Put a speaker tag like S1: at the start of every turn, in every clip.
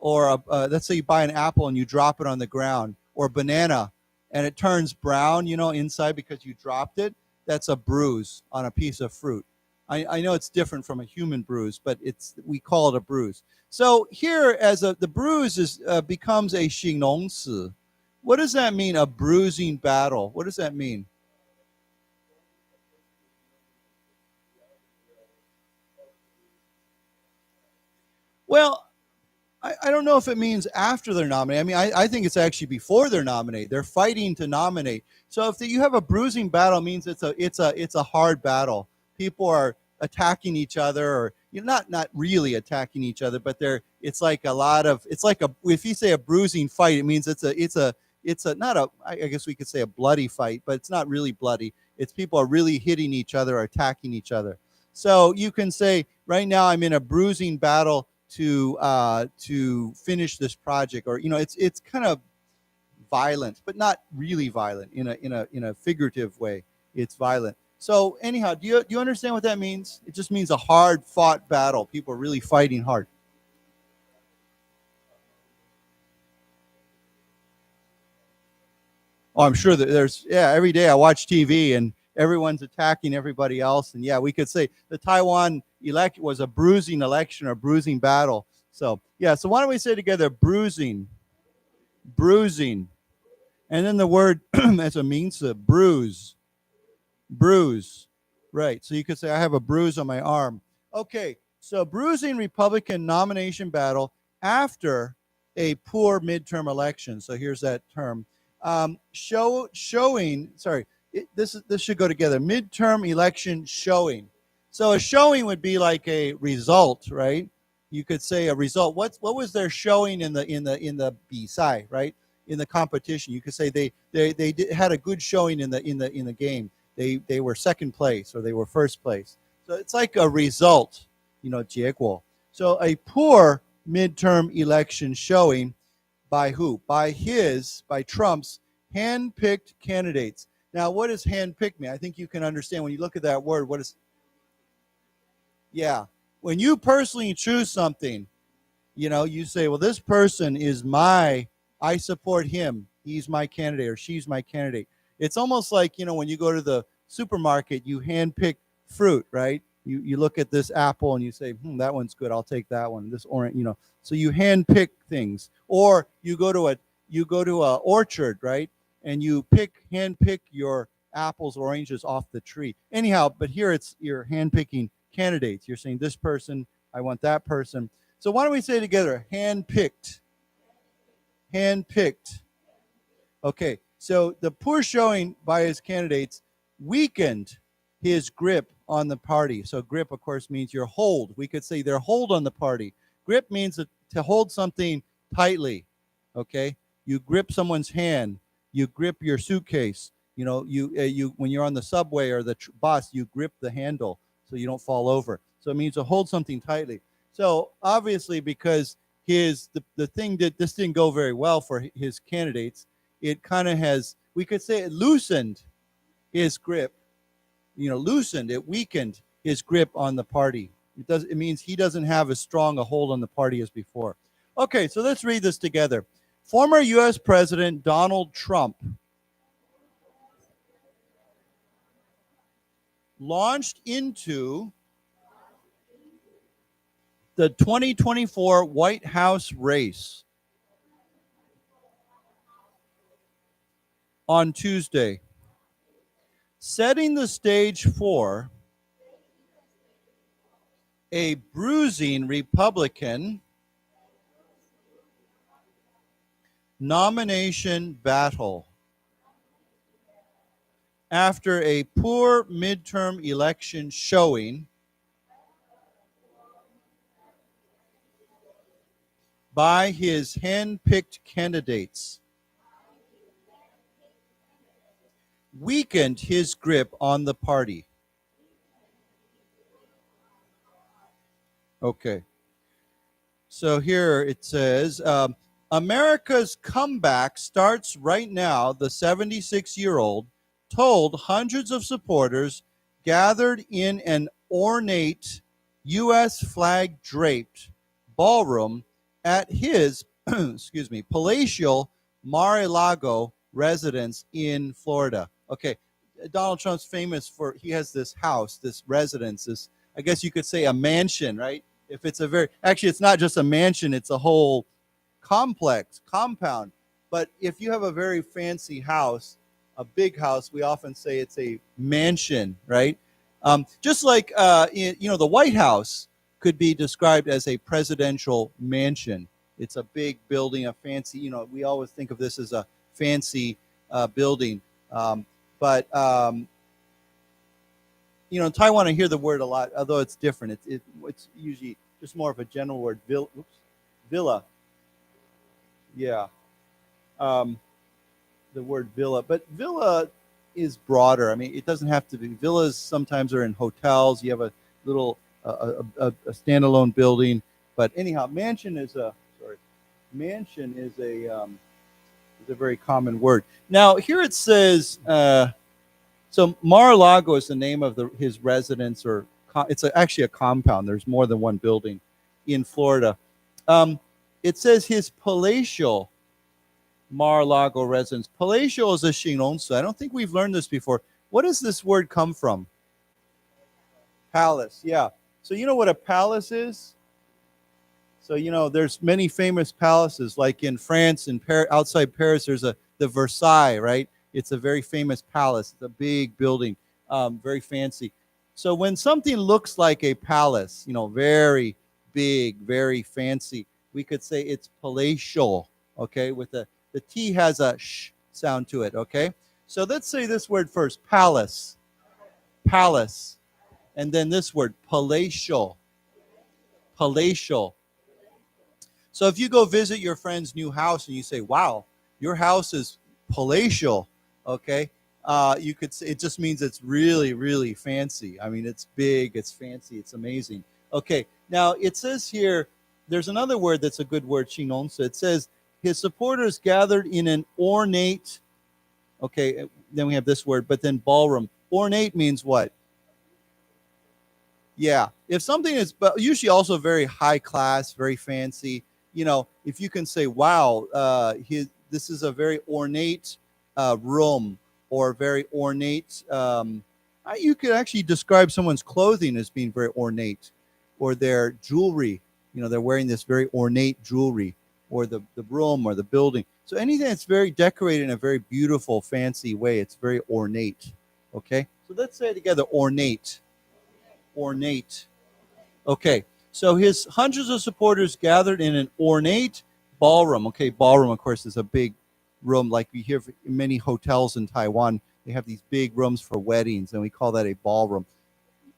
S1: or let's say you buy an apple and you drop it on the ground, or banana, and it turns brown, inside because you dropped it, that's a bruise on a piece of fruit. I know it's different from a human bruise, but we call it a bruise. So here, the bruise becomes a 形容词. What does that mean, a bruising battle? What does that mean? Well, I don't know if it means after they're nominated. I mean, I think it's actually before they're nominated. They're fighting to nominate. So if you have a bruising battle, it means it's a hard battle. People are attacking each other, or not really attacking each other, but if you say a bruising fight, it means I guess we could say a bloody fight, but it's not really bloody. It's people are really hitting each other, or attacking each other. So you can say, right now I'm in a bruising battle to finish this project, or it's kind of violent, but not really violent in a figurative way. It's violent. So anyhow, do you understand what that means? It just means a hard fought battle. People are really fighting hard. Oh, I'm sure that every day I watch TV and everyone's attacking everybody else. And we could say the Taiwan election was a bruising election, or bruising battle. So so why don't we say together, bruising. And then the word as a means bruise. Right. So you could say, I have a bruise on my arm. Okay. So bruising Republican nomination battle after a poor midterm election. So here's that term. Showing. Sorry, this should go together. Midterm election showing. So a showing would be like a result, right? You could say a result. What was their showing in the 比赛, right? In the competition, you could say they had a good showing in the game. They were second place, or they were first place. So it's like a result, 结果. So a poor midterm election showing by who? By Trump's hand-picked candidates. Now, what does hand-picked mean? I think you can understand when you look at that word. When you personally choose something, you say, well, this person is I support him. He's my candidate, or she's my candidate. It's almost like, when you go to the supermarket, you hand-pick fruit, right? You look at this apple and you say, that one's good. I'll take that one. This orange, So you hand-pick things. Or you go to a orchard, right? And you hand-pick your apples, oranges off the tree. Anyhow, but here you're hand-picking candidates. You're saying this person, I want that person. So why don't we say together, hand-picked. Hand-picked. Okay, so the poor showing by his candidates weakened his grip on the party. So grip, of course, means your hold. We could say their hold on the party. Grip means to hold something tightly, okay? You grip someone's hand. You grip your suitcase. You when you're on the subway or the bus, you grip the handle so you don't fall over. So it means to hold something tightly. So obviously, because this didn't go very well for his candidates, it kind of we could say it loosened his grip. It weakened his grip on the party. It means he doesn't have as strong a hold on the party as before. Okay, so let's read this together. Former U.S. President Donald Trump launched into the 2024 White House race on Tuesday, setting the stage for a bruising Republican nomination battle after a poor midterm election showing by his hand-picked candidates weakened his grip on the party. Okay. So here it says, America's comeback starts right now, the 76-year-old told hundreds of supporters gathered in an ornate U.S. flag-draped ballroom at his, excuse me, palatial Mar-a-Lago residence in Florida. Okay, Donald Trump's famous for, he has this house, this residence, this, I guess you could say a mansion, right? If it's a very, actually it's not just a mansion, it's a whole complex, compound. But if you have a very fancy house, a big house, we often say it's a mansion, right? Just like, the White House could be described as a presidential mansion. It's a big building, a fancy, we always think of this as a fancy building. But in Taiwan, I hear the word a lot, although it's different. It's usually just more of a general word, villa. Yeah. The word villa. But villa is broader. I mean, it doesn't have to be. Villas sometimes are in hotels. You have a little, a standalone building. But anyhow, mansion is a very common word. Now, here it says, so Mar-a-Lago is the name of his residence, or it's actually a compound. There's more than one building in Florida. It says his palatial Mar-a-Lago residence. Palatial is a 形容词. I don't think we've learned this before. What does this word come from? Palace, yeah. So you know what a palace is? So, there's many famous palaces, like in France, outside Paris, there's the Versailles, right? It's a very famous palace. It's a big building, very fancy. So when something looks like a palace, very big, very fancy, we could say it's palatial, okay? With the T has a sh sound to it, okay? So let's say this word first, palace, palace. And then this word, palatial, palatial. So if you go visit your friend's new house and you say, wow, your house is palatial, okay? You could say, it just means it's really, really fancy. I mean, it's big, it's fancy, it's amazing. Okay, now it says here, there's another word that's a good word, 形容词. It says, his supporters gathered in an ornate, okay, then we have this word, but then ballroom. Ornate means what? Yeah, if something is, but usually also very high class, very fancy, if you can say, wow, this is a very ornate room, or very ornate, you could actually describe someone's clothing as being very ornate, or their jewelry, they're wearing this very ornate jewelry, or the room or the building. So anything that's very decorated in a very beautiful, fancy way, it's very ornate, okay? So let's say it together, ornate. Ornate. Okay, so his hundreds of supporters gathered in an ornate ballroom. Okay, ballroom, of course, is a big room like we hear in many hotels in Taiwan. They have these big rooms for weddings, and we call that a ballroom.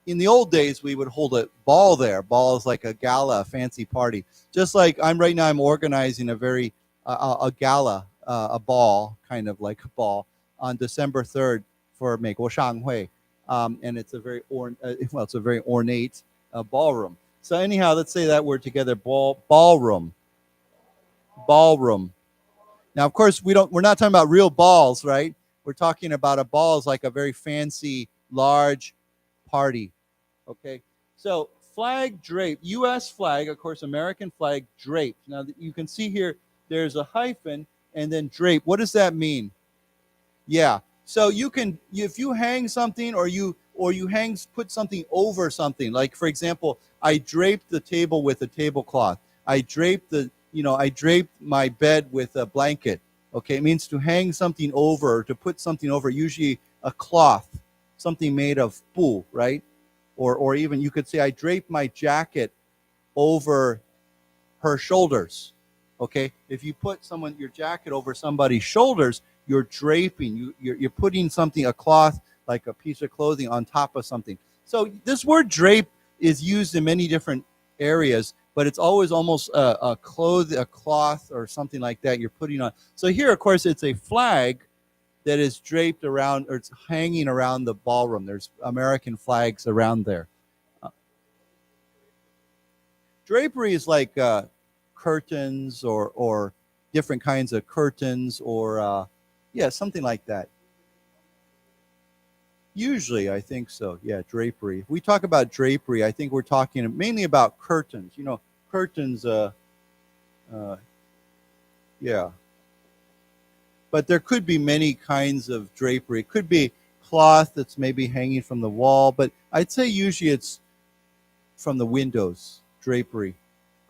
S1: In the old days, we would hold a ball there. Ball is like a gala, a fancy party. Just like I'm organizing a gala, a ball, kind of like a ball, on December 3rd for 美国商会. And it's a very ornate ballroom. So anyhow, let's say that word together, ballroom. Ballroom. Now, of course, we're not talking about real balls, right? We're talking about a ball is like a very fancy, large party. Okay. So flag draped, U.S. flag, of course, American flag draped. Now you can see here, there's a hyphen and then drape. What does that mean? Yeah. So if you hang something or you put something over something, like for example, I draped the table with a tablecloth. I draped my bed with a blanket. Okay, it means to hang something over, or to put something over, usually a cloth, something made of bu, right? Or even you could say I draped my jacket over her shoulders. Okay, if you put your jacket over somebody's shoulders, you're draping, you're putting something, a cloth, like a piece of clothing on top of something. So this word drape is used in many different areas, but it's always almost a cloth or something like that you're putting on. So here, of course, it's a flag that is draped around, or it's hanging around the ballroom. There's American flags around there. Drapery is like curtains or different kinds of curtains, or yeah, something like that. Usually, I think so. Yeah, drapery. If we talk about drapery, I think we're talking mainly about curtains. Curtains, Yeah. But there could be many kinds of drapery. It could be cloth that's maybe hanging from the wall, but I'd say usually it's from the windows, drapery,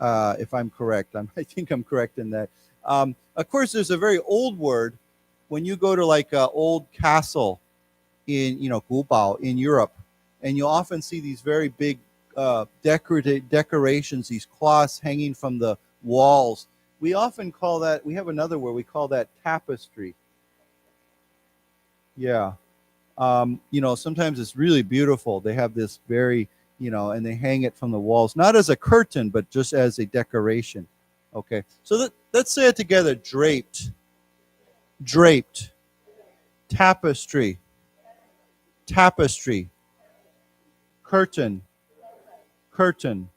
S1: if I'm correct. I think I'm correct in that. Of course, there's a very old word. When you go to like an old castle in, 古堡 in Europe, and you'll often see these very big decorations, these cloths hanging from the walls. We often call that, we have another word, we call that tapestry. Yeah. Sometimes it's really beautiful. They have this very, and they hang it from the walls, not as a curtain, but just as a decoration. Okay. So let's say it together. Draped, draped, tapestry, tapestry, curtain, curtain.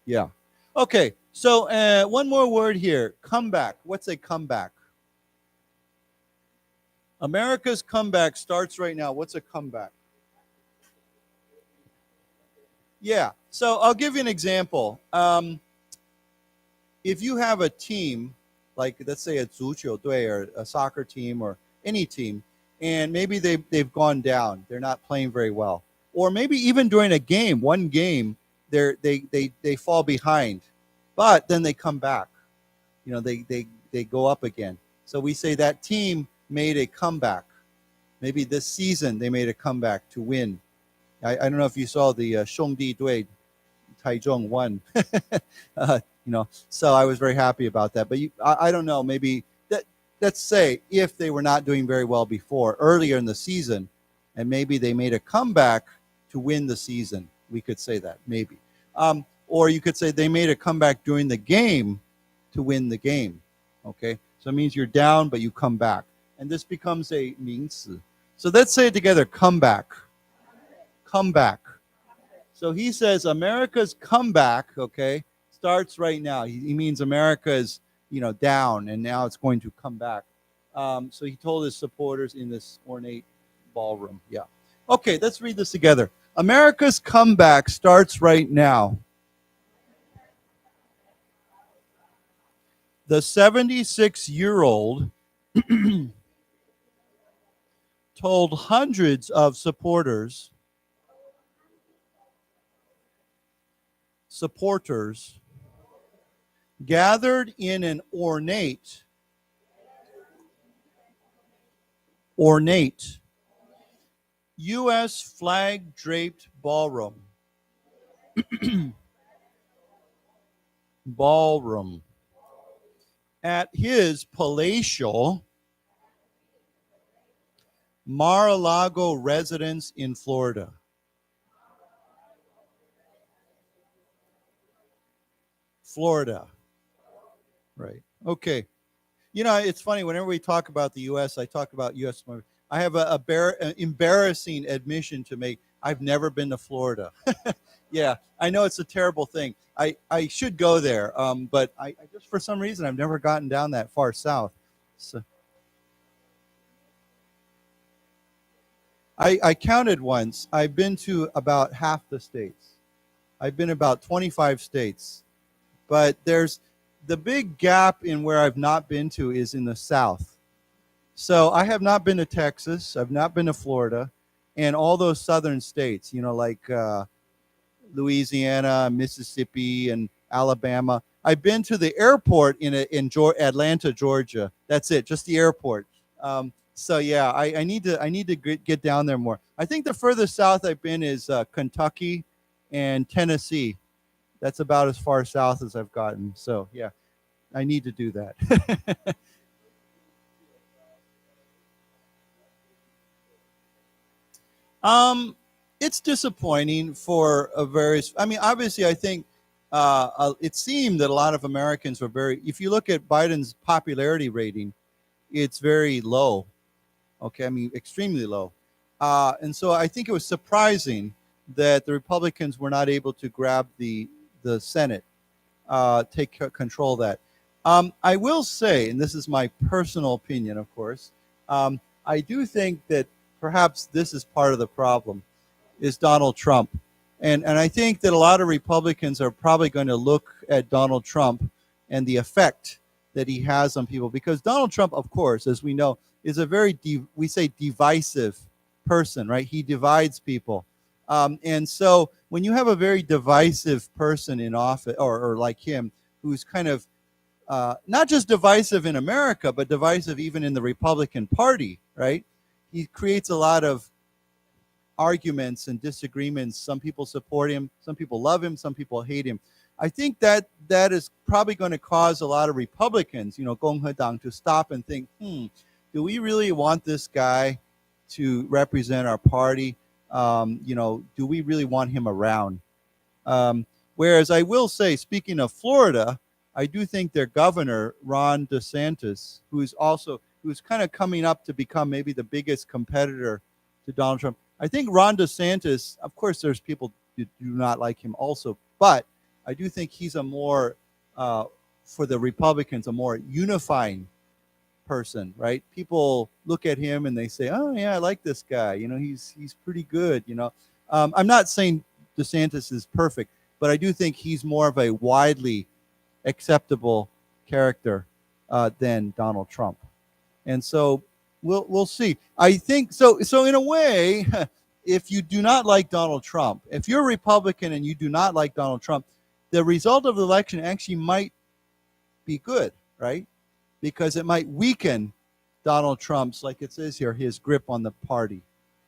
S1: Yeah. Okay. So one more word here. Comeback. What's a comeback? America's comeback starts right now. What's a comeback? Yeah. So I'll give you an example. If you have a team, like let's say a 足球队 or a soccer team or any team, and maybe they've gone down. They're not playing very well. Or maybe even during a game, one game, they fall behind. But then they come back. They go up again. So we say that team made a comeback. Maybe this season they made a comeback to win. I don't know if you saw the 兄弟队 Taichung won. So I was very happy about that. But I don't know, maybe let's say if they were not doing very well before, earlier in the season, and maybe they made a comeback to win the season. We could say that, maybe. Or you could say they made a comeback during the game to win the game. Okay, so it means you're down, but you come back. And this becomes a 名词. So let's say it together, comeback. Comeback. So he says America's comeback, okay, starts right now. He means America is, down, and now it's going to come back. So he told his supporters in this ornate ballroom. Yeah. Okay, let's read this together. America's comeback starts right now. The 76-year-old told hundreds of supporters gathered in an ornate U.S. flag-draped ballroom. At his palatial Mar-a-Lago residence in Florida. Florida. Right. Okay. It's funny. Whenever we talk about the U.S., I talk about U.S. I have an embarrassing admission to make. I've never been to Florida. Yeah, I know it's a terrible thing. I should go there, but I just for some reason I've never gotten down that far south. So I counted once. I've been to about half the states. I've been about 25 states, but there's the big gap in where I've not been to is in the south. So I have not been to Texas. I've not been to Florida, and all those southern states. Like Louisiana, Mississippi, and Alabama. I've been to the airport in Atlanta, Georgia. That's it, just the airport. So yeah, I need to get down there more. I think the furthest south I've been is Kentucky and Tennessee. That's about as far south as I've gotten. So yeah, I need to do that. It's disappointing for various. I mean, obviously, I think it seemed that a lot of Americans were very. If you look at Biden's popularity rating, it's very low. Okay, I mean, extremely low. And so I think it was surprising that the Republicans were not able to grab the Senate, take control of that. I will say, and this is my personal opinion, of course, I do think that perhaps this is part of the problem, is Donald Trump. And I think that a lot of Republicans are probably going to look at Donald Trump and the effect that he has on people. Because Donald Trump, of course, as we know, is a very, we say divisive person, right? He divides people. And so when you have a very divisive person in office, or like him, who's kind of not just divisive in America, but divisive even in the Republican Party, right? He creates a lot of arguments and disagreements. Some people support him, some people love him, some people hate him. I think that is probably going to cause a lot of Republicans, 共和党, to stop and think, do we really want this guy to represent our party? Do we really want him around? Whereas I will say, speaking of Florida, I do think their governor, Ron DeSantis, who's kind of coming up to become maybe the biggest competitor to Donald Trump. I think Ron DeSantis, of course, there's people who do not like him also, but I do think he's a more, for the Republicans, a more unifying person, right? People look at him and they say, oh yeah, I like this guy. He's pretty good. I'm not saying DeSantis is perfect, but I do think he's more of a widely acceptable character than Donald Trump. And so we'll see. I think so in a way, if you do not like Donald Trump, if you're a Republican and you do not like Donald Trump, the result of the election actually might be good, right? Because it might weaken Donald Trump's, like it says here, his grip on the party,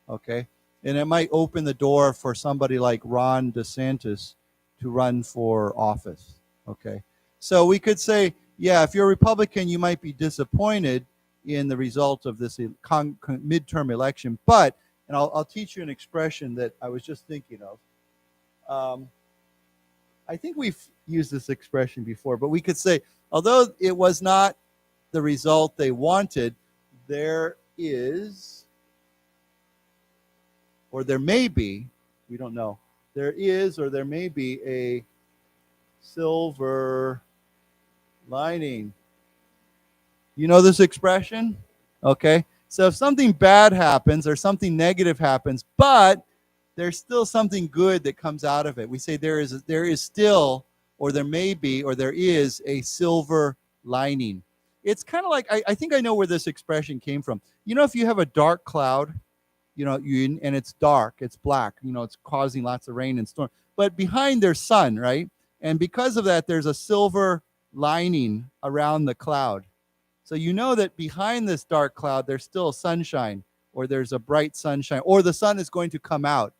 S1: okay? And it might open the door for somebody like Ron DeSantis to run for office, okay? So we could say, yeah, if you're a Republican, you might be disappointed in the result of this midterm election. But, and I'll teach you an expression that I was just thinking of. I think we've used this expression before, but we could say, although it was not the result they wanted, there is, or there may be, we don't know, there is or there may be a silver lining. You know this expression? Okay. So if something bad happens or something negative happens, but there's still something good that comes out of it, we say there is still, or there may be, or there is a silver lining. It's kind of like, I think I know where this expression came from. If you have a dark cloud, and it's dark, it's black, it's causing lots of rain and storm, but behind there's sun, right? And because of that, there's a silver lining around the cloud. So you know that behind this dark cloud, there's still sunshine, or there's a bright sunshine, or the sun is going to come out,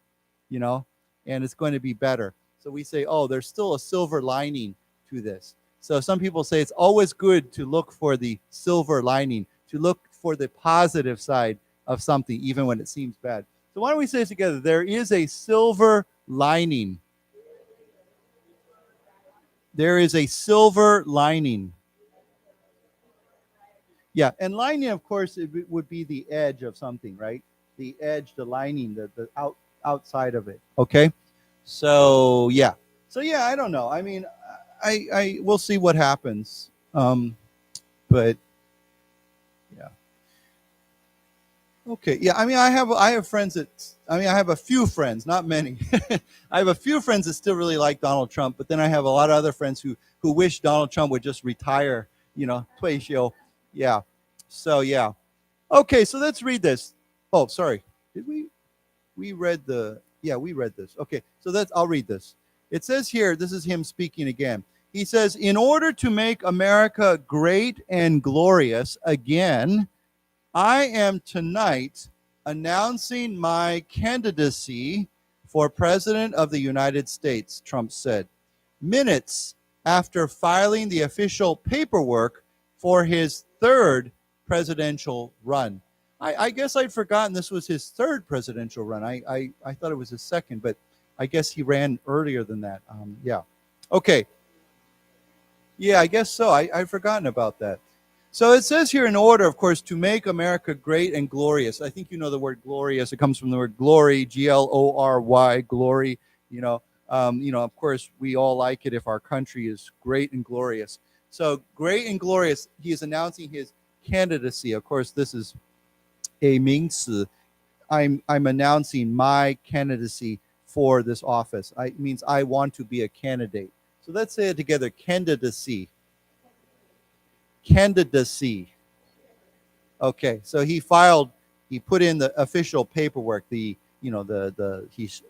S1: and it's going to be better. So we say, oh, there's still a silver lining to this. So some people say it's always good to look for the silver lining, to look for the positive side of something, even when it seems bad. So why don't we say it together? There is a silver lining. There is a silver lining. Yeah, and lining, of course, it would be the edge of something, right? The edge, the lining, the outside of it. Okay, so yeah, I don't know. I mean, I we'll see what happens. But yeah, okay, yeah. I mean, I have friends that, I have a few friends, not many. I have a few friends that still really like Donald Trump, but then I have a lot of other friends who wish Donald Trump would just retire. 退休. Yeah. So yeah. Okay, so let's read this. Oh, sorry. Did we read the, yeah, we read this. Okay, so I'll read this. It says here, this is him speaking again. He says, in order to make America great and glorious again, I am tonight announcing my candidacy for President of the United States, Trump said, minutes after filing the official paperwork for his third presidential run. I guess I'd forgotten this was his third presidential run. I thought it was his second, but I guess he ran earlier than that. Yeah. Okay. Yeah, I guess so. I'd forgotten about that. So it says here in order, of course, to make America great and glorious. I think you know the word glorious. It comes from the word glory, Glory, glory. Of course, we all like it if our country is great and glorious. So great and glorious, he is announcing his candidacy. Of course, this is a 名词. I'm announcing my candidacy for this office. It means I want to be a candidate. So let's say it together, candidacy. candidacy. Okay, so he put in the official paperwork, he's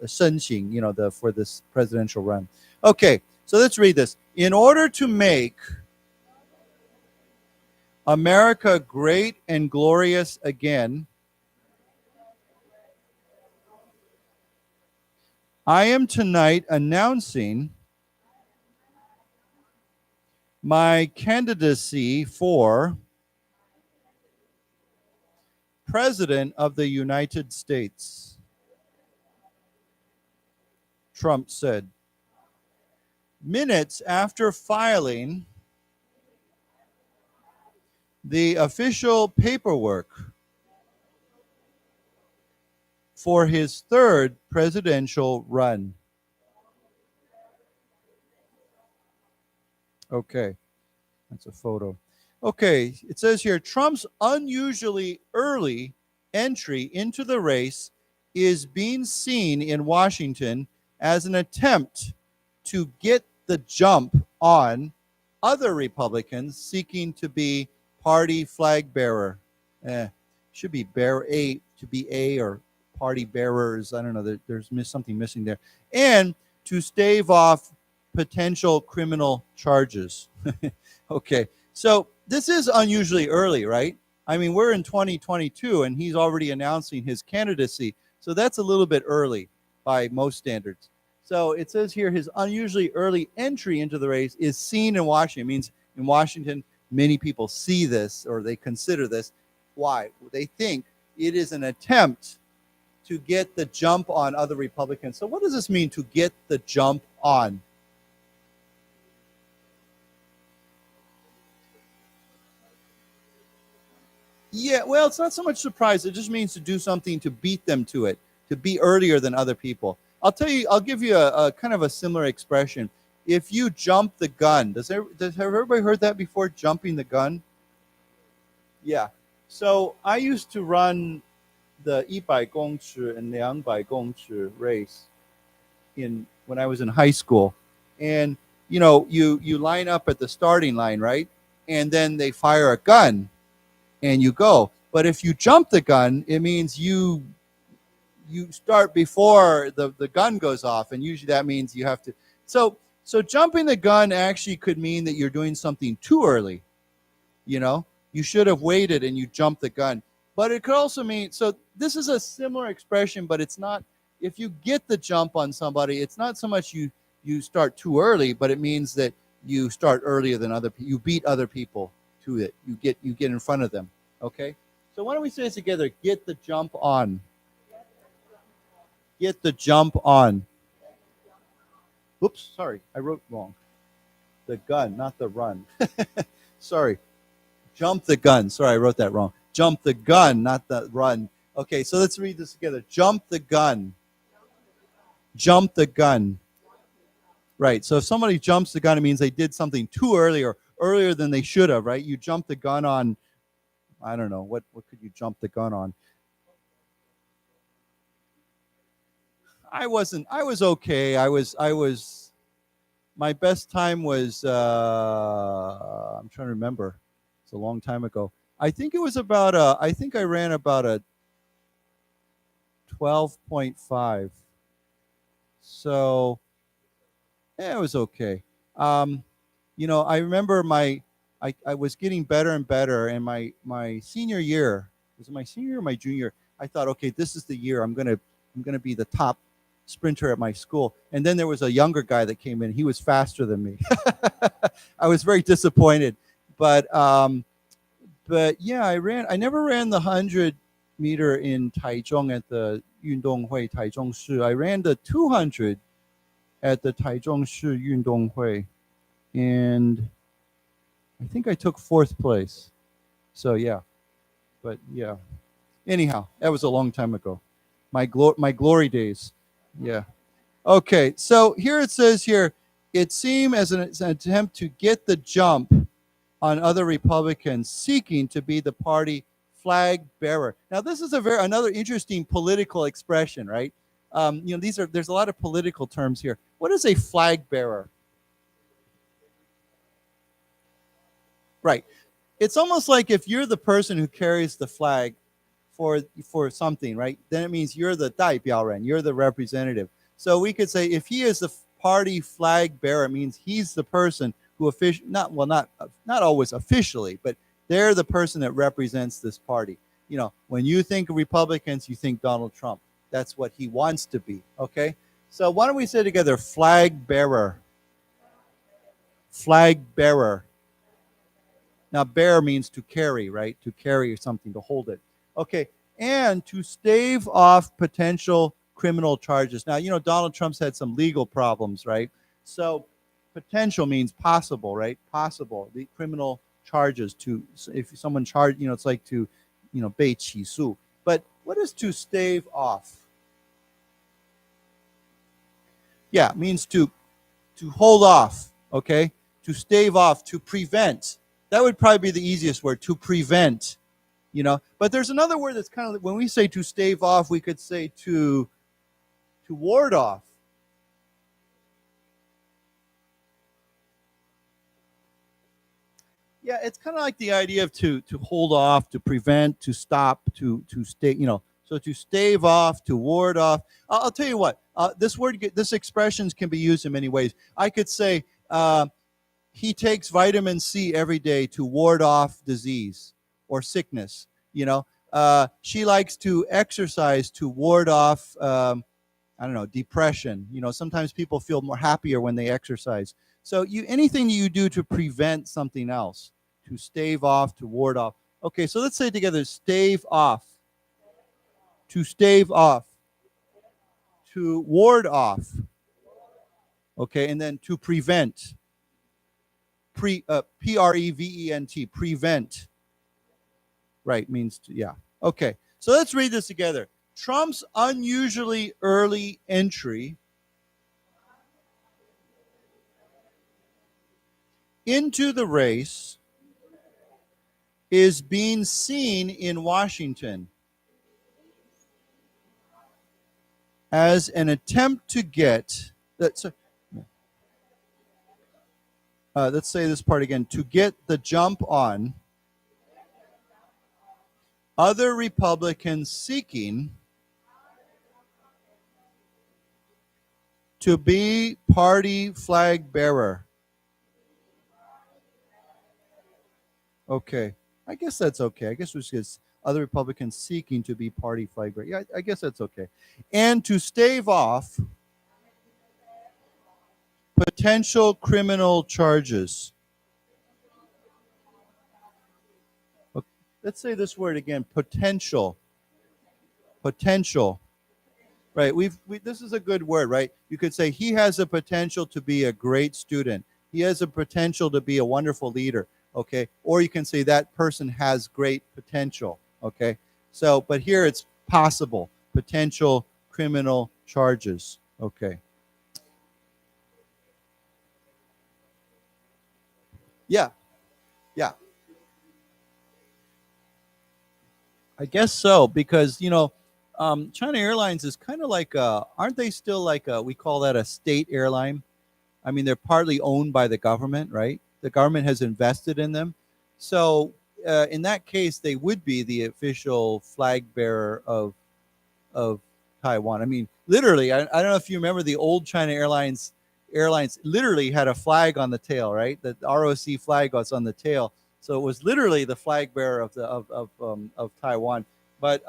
S1: 申请, for this presidential run. Okay, so let's read this. In order to make America great and glorious again, I am tonight announcing my candidacy for President of the United States, Trump said. Minutes after filing the official paperwork for his third presidential run. Okay, that's a photo. Okay, it says here, Trump's unusually early entry into the race is being seen in Washington as an attempt to get the jump on other Republicans seeking to be party flag bearer. Should be A or party bearers. I don't know. There's something missing there. And to stave off potential criminal charges. Okay, so this is unusually early, right? I mean, we're in 2022 and he's already announcing his candidacy. So that's a little bit early by most standards. So it says here his unusually early entry into the race is seen in Washington. It means in Washington, many people see this or they consider this. Why? They think it is an attempt to get the jump on other Republicans. So what does this mean, to get the jump on? Yeah, well, it's not so much surprise. It just means to do something to beat them to it, to be earlier than other people. I'll give you a kind of a similar expression. If you jump the gun, have everybody heard that before, jumping the gun? Yeah. So I used to run the 100公尺 and 200公尺 race when I was in high school. And, you line up at the starting line, right? And then they fire a gun and you go. But if you jump the gun, it means you start before the gun goes off, and usually that means you have to. So jumping the gun actually could mean that you're doing something too early. You should have waited and you jumped the gun. But it could also mean, so this is a similar expression, but it's not, if you get the jump on somebody, it's not so much you start too early, but it means that you start earlier than other people. You beat other people to it. You get in front of them. Okay? So why don't we say this together? Get the jump on. Get the jump on. Oops, sorry, I wrote wrong. The gun, not the run. Sorry. Jump the gun. Sorry, I wrote that wrong. Jump the gun, not the run. Okay, so let's read this together. Jump the gun. Jump the gun. Right, so if somebody jumps the gun, it means they did something too early or earlier than they should have, right? You jump the gun on, I don't know, what could you jump the gun on? I was okay. My best time was, I'm trying to remember. It's a long time ago. I think it was I think I ran about a 12.5. So, it was okay. I remember I was getting better and better, and my senior year, was it my senior or my junior? I thought, okay, this is the year I'm gonna be the top sprinter at my school. And then there was a younger guy that came in. He was faster than me. I was very disappointed, but yeah, I never ran the 100-meter in Taichung at the 运动会 Taichung Shi. I ran the 200 at the Taichung Shi 运动会, and I think I took 4th place. So yeah, but yeah. Anyhow, that was a long time ago. My glory days. Yeah. Okay, so here it says here, it seemed as an attempt to get the jump on other Republicans seeking to be the party flag bearer. Now, this is another interesting political expression, right? There's a lot of political terms here. What is a flag bearer? Right. it's almost like if you're the person who carries the flag for something, right? Then it means you're the 代表人, you're the representative. So we could say if he is the party flag bearer, it means he's the person who not always officially, but they're the person that represents this party. You know, when you think of Republicans, you think Donald Trump. That's what he wants to be, okay? So why don't we say together, flag bearer. Flag bearer. Now, bear means to carry, right? To carry something, to hold it. Okay, and to stave off potential criminal charges. Now, you know, Donald Trump's had some legal problems, right? So potential means possible, right? Possible, the criminal charges if someone charged, you know, it's like to, you know, 被起诉. But what is to stave off? Yeah, it means to hold off, okay? To stave off, to prevent. That would probably be the easiest word, to prevent, you know. But there's another word that's kind of, when we say to stave off, we could say to ward off. Yeah, it's kind of like the idea of to hold off, to prevent, to stop, to stay, you know. So to stave off, to ward off. I'll tell you what, this expressions can be used in many ways. I could say, he takes vitamin C every day to ward off disease or sickness, you know. She likes to exercise to ward off, I don't know, depression. You know, sometimes people feel more happier when they exercise. So anything you do to prevent something else, to stave off, to ward off. Okay, so let's say together, stave off. To stave off. To ward off. Okay, and then to prevent. P-R-E-V-E-N-T, prevent. Right, means to, yeah. Okay, so let's read this together. Trump's unusually early entry into the race is being seen in Washington as an attempt to get, let's say this part again, to get the jump on other Republicans seeking to be party flag bearer. Okay, I guess that's okay. I guess it's just other Republicans seeking to be party flag bearer. Yeah, I guess that's okay. And to stave off potential criminal charges. Okay, let's say this word again, potential. Potential. Right, this is a good word, right? You could say he has a potential to be a great student. He has a potential to be a wonderful leader, okay? Or you can say that person has great potential, okay? So, but here it's possible, potential criminal charges, okay? Yeah, yeah. I guess so, because, you know, China Airlines is kind of like, aren't they still like, we call that a state airline? I mean, they're partly owned by the government, right? The government has invested in them. So in that case, they would be the official flag bearer of Taiwan. I mean, literally, I don't know if you remember the old China Airlines literally had a flag on the tail, right? The ROC flag was on the tail. So it was literally the flag bearer of Taiwan. But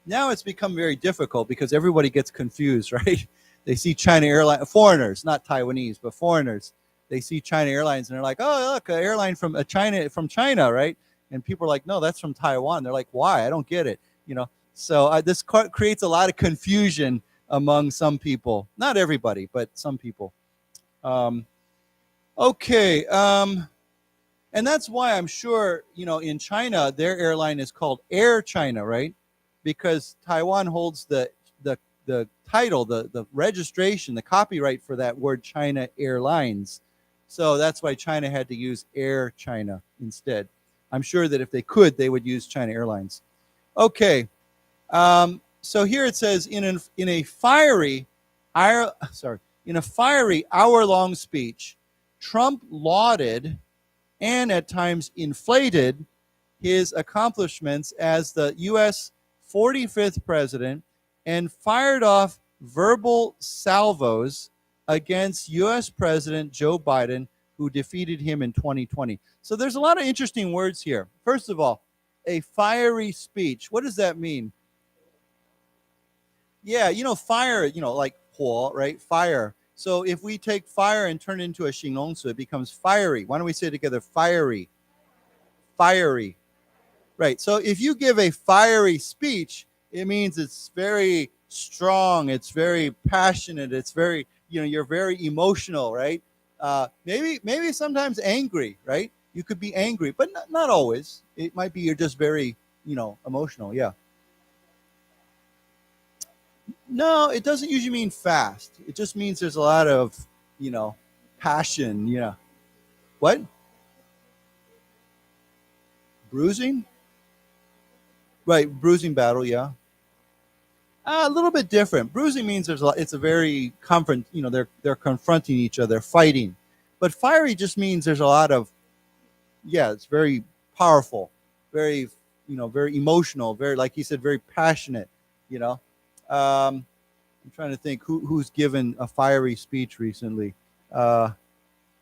S1: now it's become very difficult because everybody gets confused, right? They see China Airlines, foreigners, not Taiwanese, but foreigners. They see China Airlines and they're like, oh, look, an airline from China, right? And people are like, no, that's from Taiwan. They're like, why? I don't get it, you know? So this creates a lot of confusion among some people. Not everybody, but some people. Okay. And that's why I'm sure, you know, in China, their airline is called Air China, right? Because Taiwan holds the title, the registration, the copyright for that word China Airlines. So that's why China had to use Air China instead. I'm sure that if they could, they would use China Airlines. Okay. So here it says in a fiery hour-long speech, Trump lauded and at times inflated his accomplishments as the U.S. 45th president and fired off verbal salvos against U.S. President Joe Biden, who defeated him in 2020. So there's a lot of interesting words here. First of all, a fiery speech. What does that mean? Yeah, fire, like 火, right? Fire. So if we take fire and turn it into a 形容词, it becomes fiery. Why don't we say it together? Fiery. Fiery. Right. So if you give a fiery speech, it means it's very strong. It's very passionate. It's very, you're very emotional, right? Maybe sometimes angry, right? You could be angry, but not always. It might be you're just very, emotional. Yeah. No, it doesn't usually mean fast. It just means there's a lot of, passion. Yeah. What? Bruising? Right, bruising battle, yeah. A little bit different. Bruising means it's a very they're confronting each other, fighting. But fiery just means there's a lot of, it's very powerful, very, very emotional, very, like he said, very passionate, I'm trying to think who's given a fiery speech recently,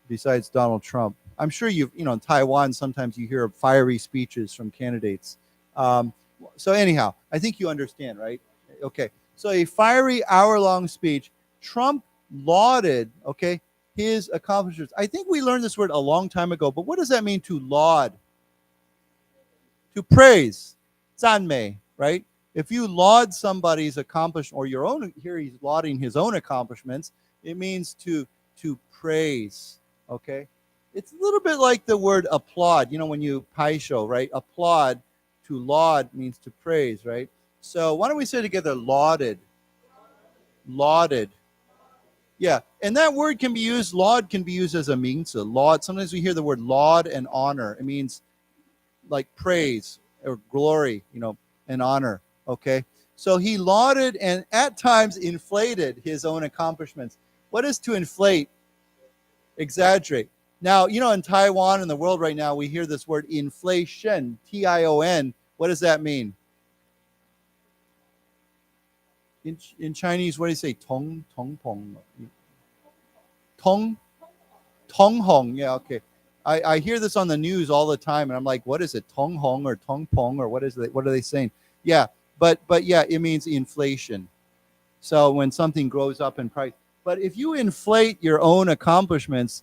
S1: besides Donald Trump. I'm sure in Taiwan, sometimes you hear fiery speeches from candidates. So anyhow, I think you understand, right? Okay. So a fiery hour-long speech. Trump lauded, his accomplishments. I think we learned this word a long time ago, but what does that mean to laud? To praise. 赞美, right? If you laud somebody's accomplishment or your own, here he's lauding his own accomplishments, it means to praise, okay? It's a little bit like the word applaud, when you 拍手, right? Applaud, to laud means to praise, right? So why don't we say together, lauded? Lauded. Yeah, and that word can be used, laud can be used as a 名词, laud. Sometimes we hear the word laud and honor. It means like praise or glory, and honor, okay? So he lauded and at times inflated his own accomplishments. What is to inflate? Exaggerate. Now, in Taiwan and the world right now, we hear this word inflation, T-I-O-N. What does that mean? In Chinese, what do you say? Tong pong. Tong hong. Yeah, okay. I hear this on the news all the time, and I'm like, what is it? Tong hong or tong pong or what is it? What are they saying? Yeah, but yeah, it means inflation. So when something grows up in price. But if you inflate your own accomplishments,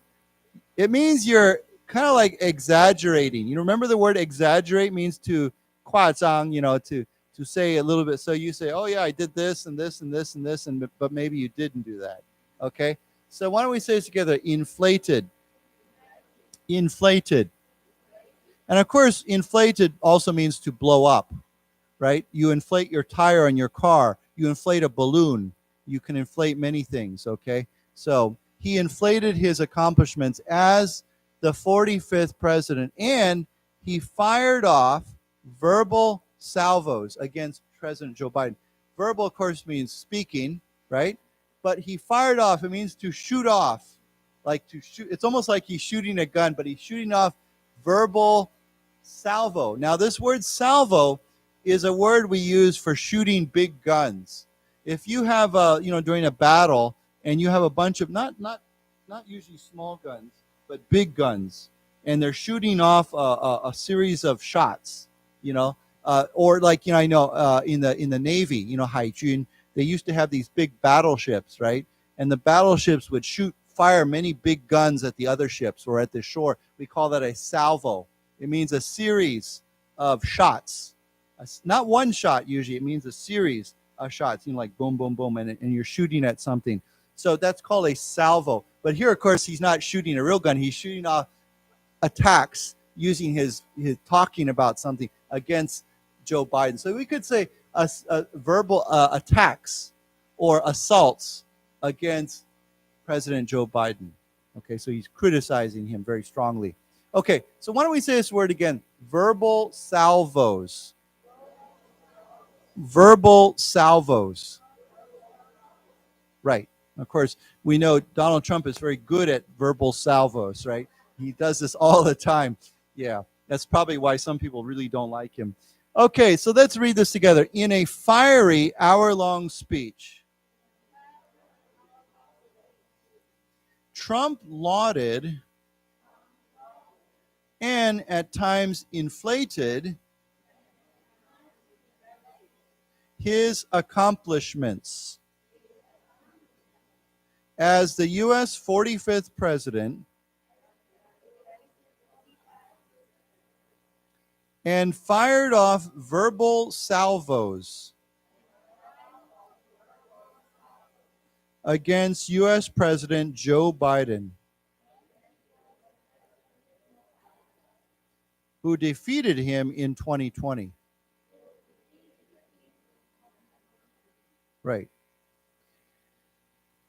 S1: it means you're kind of like exaggerating. Remember the word exaggerate means to 夸张, to say a little bit. So you say, oh yeah, I did this and this and this and this, but maybe you didn't do that. Okay? So why don't we say this together? Inflated. Inflated. And of course, inflated also means to blow up, right? You inflate your tire on your car. You inflate a balloon. You can inflate many things, okay? So he inflated his accomplishments as the 45th president, and he fired off verbal salvos against President Joe Biden. Verbal, of course, means speaking, right? But he fired off. It means to shoot off, like to shoot. It's almost like he's shooting a gun, but he's shooting off verbal salvo. Now, this word salvo is a word we use for shooting big guns. If you have, during a battle, and you have a bunch of not usually small guns, but big guns, and they're shooting off a series of shots, or like I know in the Navy, 海军, they used to have these big battleships, right? And the battleships would fire many big guns at the other ships or at the shore. We call that a salvo. It means a series of shots, not one shot usually. It means a series of shots, like boom, boom, boom, and you're shooting at something. So that's called a salvo. But here, of course, he's not shooting a real gun. He's shooting off attacks using his talking about something against Joe Biden. So we could say verbal attacks or assaults against President Joe Biden. Okay, so he's criticizing him very strongly. Okay, so why don't we say this word again? Verbal salvos. Verbal salvos. Right. Of course, we know Donald Trump is very good at verbal salvos, right? He does this all the time. Yeah, that's probably why some people really don't like him. Okay, so let's read this together. In a fiery hour-long speech, Trump lauded and at times inflated his accomplishments as the U.S. 45th president and fired off verbal salvos against U.S. President Joe Biden, who defeated him in 2020. Right.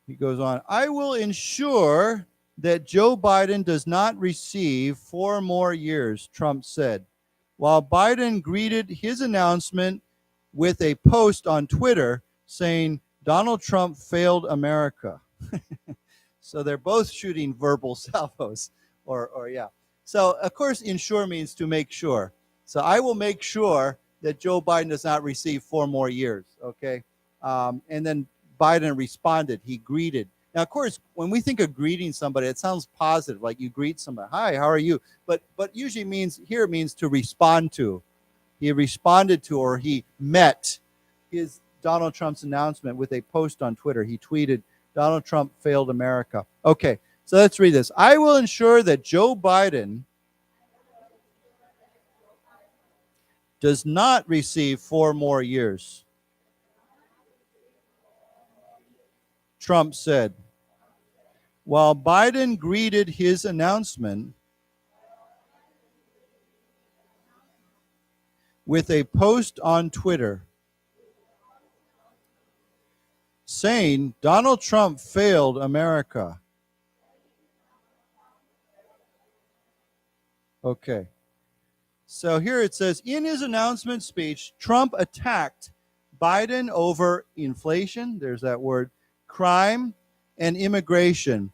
S1: He goes on, I will ensure that Joe Biden does not receive 4 more years, Trump said, while Biden greeted his announcement with a post on Twitter saying, Donald Trump failed America. So they're both shooting verbal salvos, or yeah. So, of course, ensure means to make sure. So I will make sure that Joe Biden does not receive 4 more years, okay? And then Biden responded. He greeted. Now, of course, when we think of greeting somebody, it sounds positive, like you greet somebody. Hi, how are you? But usually means to respond to. He responded to, or he met his Donald Trump's announcement with a post on Twitter. He tweeted, Donald Trump failed America. Okay, so let's read this. I will ensure that Joe Biden does not receive 4 more years, Trump said, while Biden greeted his announcement with a post on Twitter saying Donald Trump failed America. Okay. So here it says, in his announcement speech, Trump attacked Biden over inflation, there's that word, crime, and immigration,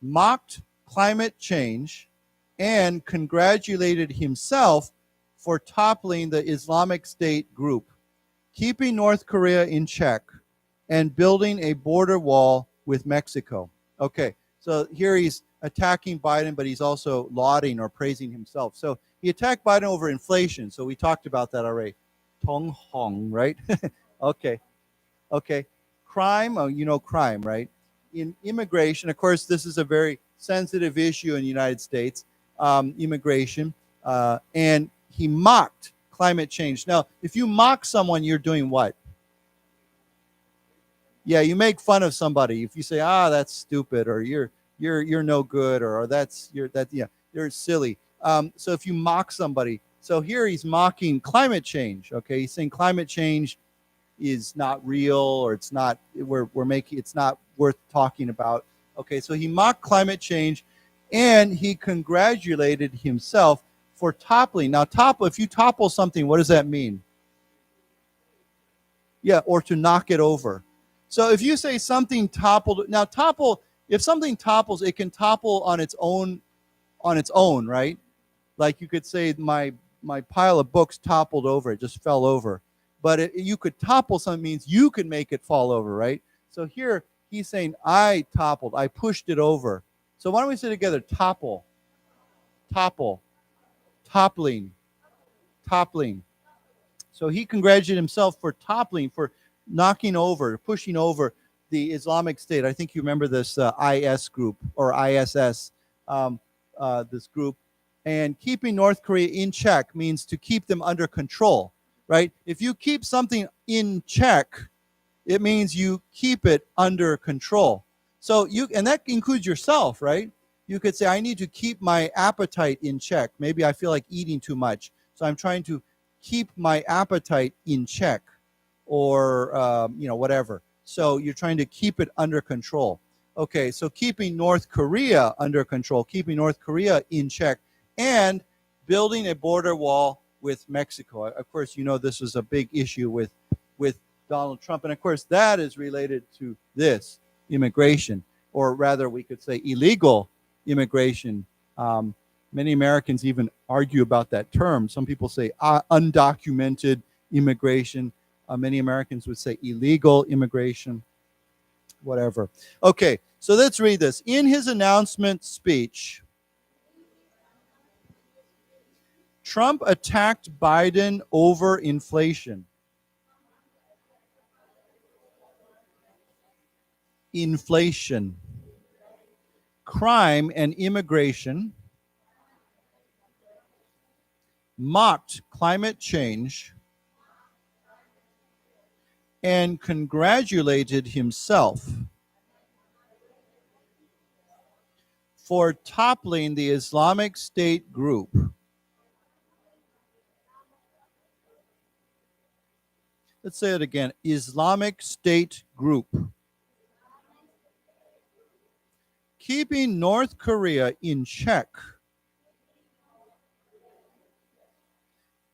S1: mocked climate change, and congratulated himself for toppling the Islamic State group, keeping North Korea in check, and building a border wall with Mexico. Okay, so here he's attacking Biden, but he's also lauding or praising himself. So he attacked Biden over inflation. So we talked about that already. Tong Hong, right? Okay. Crime, oh, you know crime, right? In immigration, of course, this is a very sensitive issue in the United States, immigration, and he mocked climate change. Now, if you mock someone, you're doing what? Yeah, you make fun of somebody. If you say, that's stupid, or you're no good, or you're silly. So if you mock somebody, so here he's mocking climate change. Okay, he's saying climate change is not real, or it's not it's not worth talking about. Okay, so he mocked climate change, and he congratulated himself for toppling. Now, if you topple something, what does that mean? Yeah, or to knock it over. So if you say something toppled, now if something topples, it can topple on its own, right? Like you could say my pile of books toppled over, it just fell over. But you could topple something means you could make it fall over, right? So here he's saying I toppled, I pushed it over. So why don't we say together, topple, toppling. So he congratulated himself for toppling, for knocking over, pushing over the Islamic State. I think you remember this IS group, or ISS, this group. And keeping North Korea in check means to keep them under control, right? If you keep something in check, it means you keep it under control. So and that includes yourself, right? You could say, I need to keep my appetite in check. Maybe I feel like eating too much, so I'm trying to keep my appetite in check, or whatever. So you're trying to keep it under control. Okay, so keeping North Korea under control, keeping North Korea in check, and building a border wall with Mexico. Of course, this is a big issue with Donald Trump, and of course that is related to this immigration, or rather we could say illegal immigration Many Americans even argue about that term. Some people say undocumented immigration. Many Americans would say illegal immigration, whatever. Okay, so let's read this. In his announcement speech, Trump attacked Biden over inflation. Inflation, crime, and immigration, mocked climate change, and congratulated himself for toppling the Islamic State group. Let's say it again. Islamic State group. Keeping North Korea in check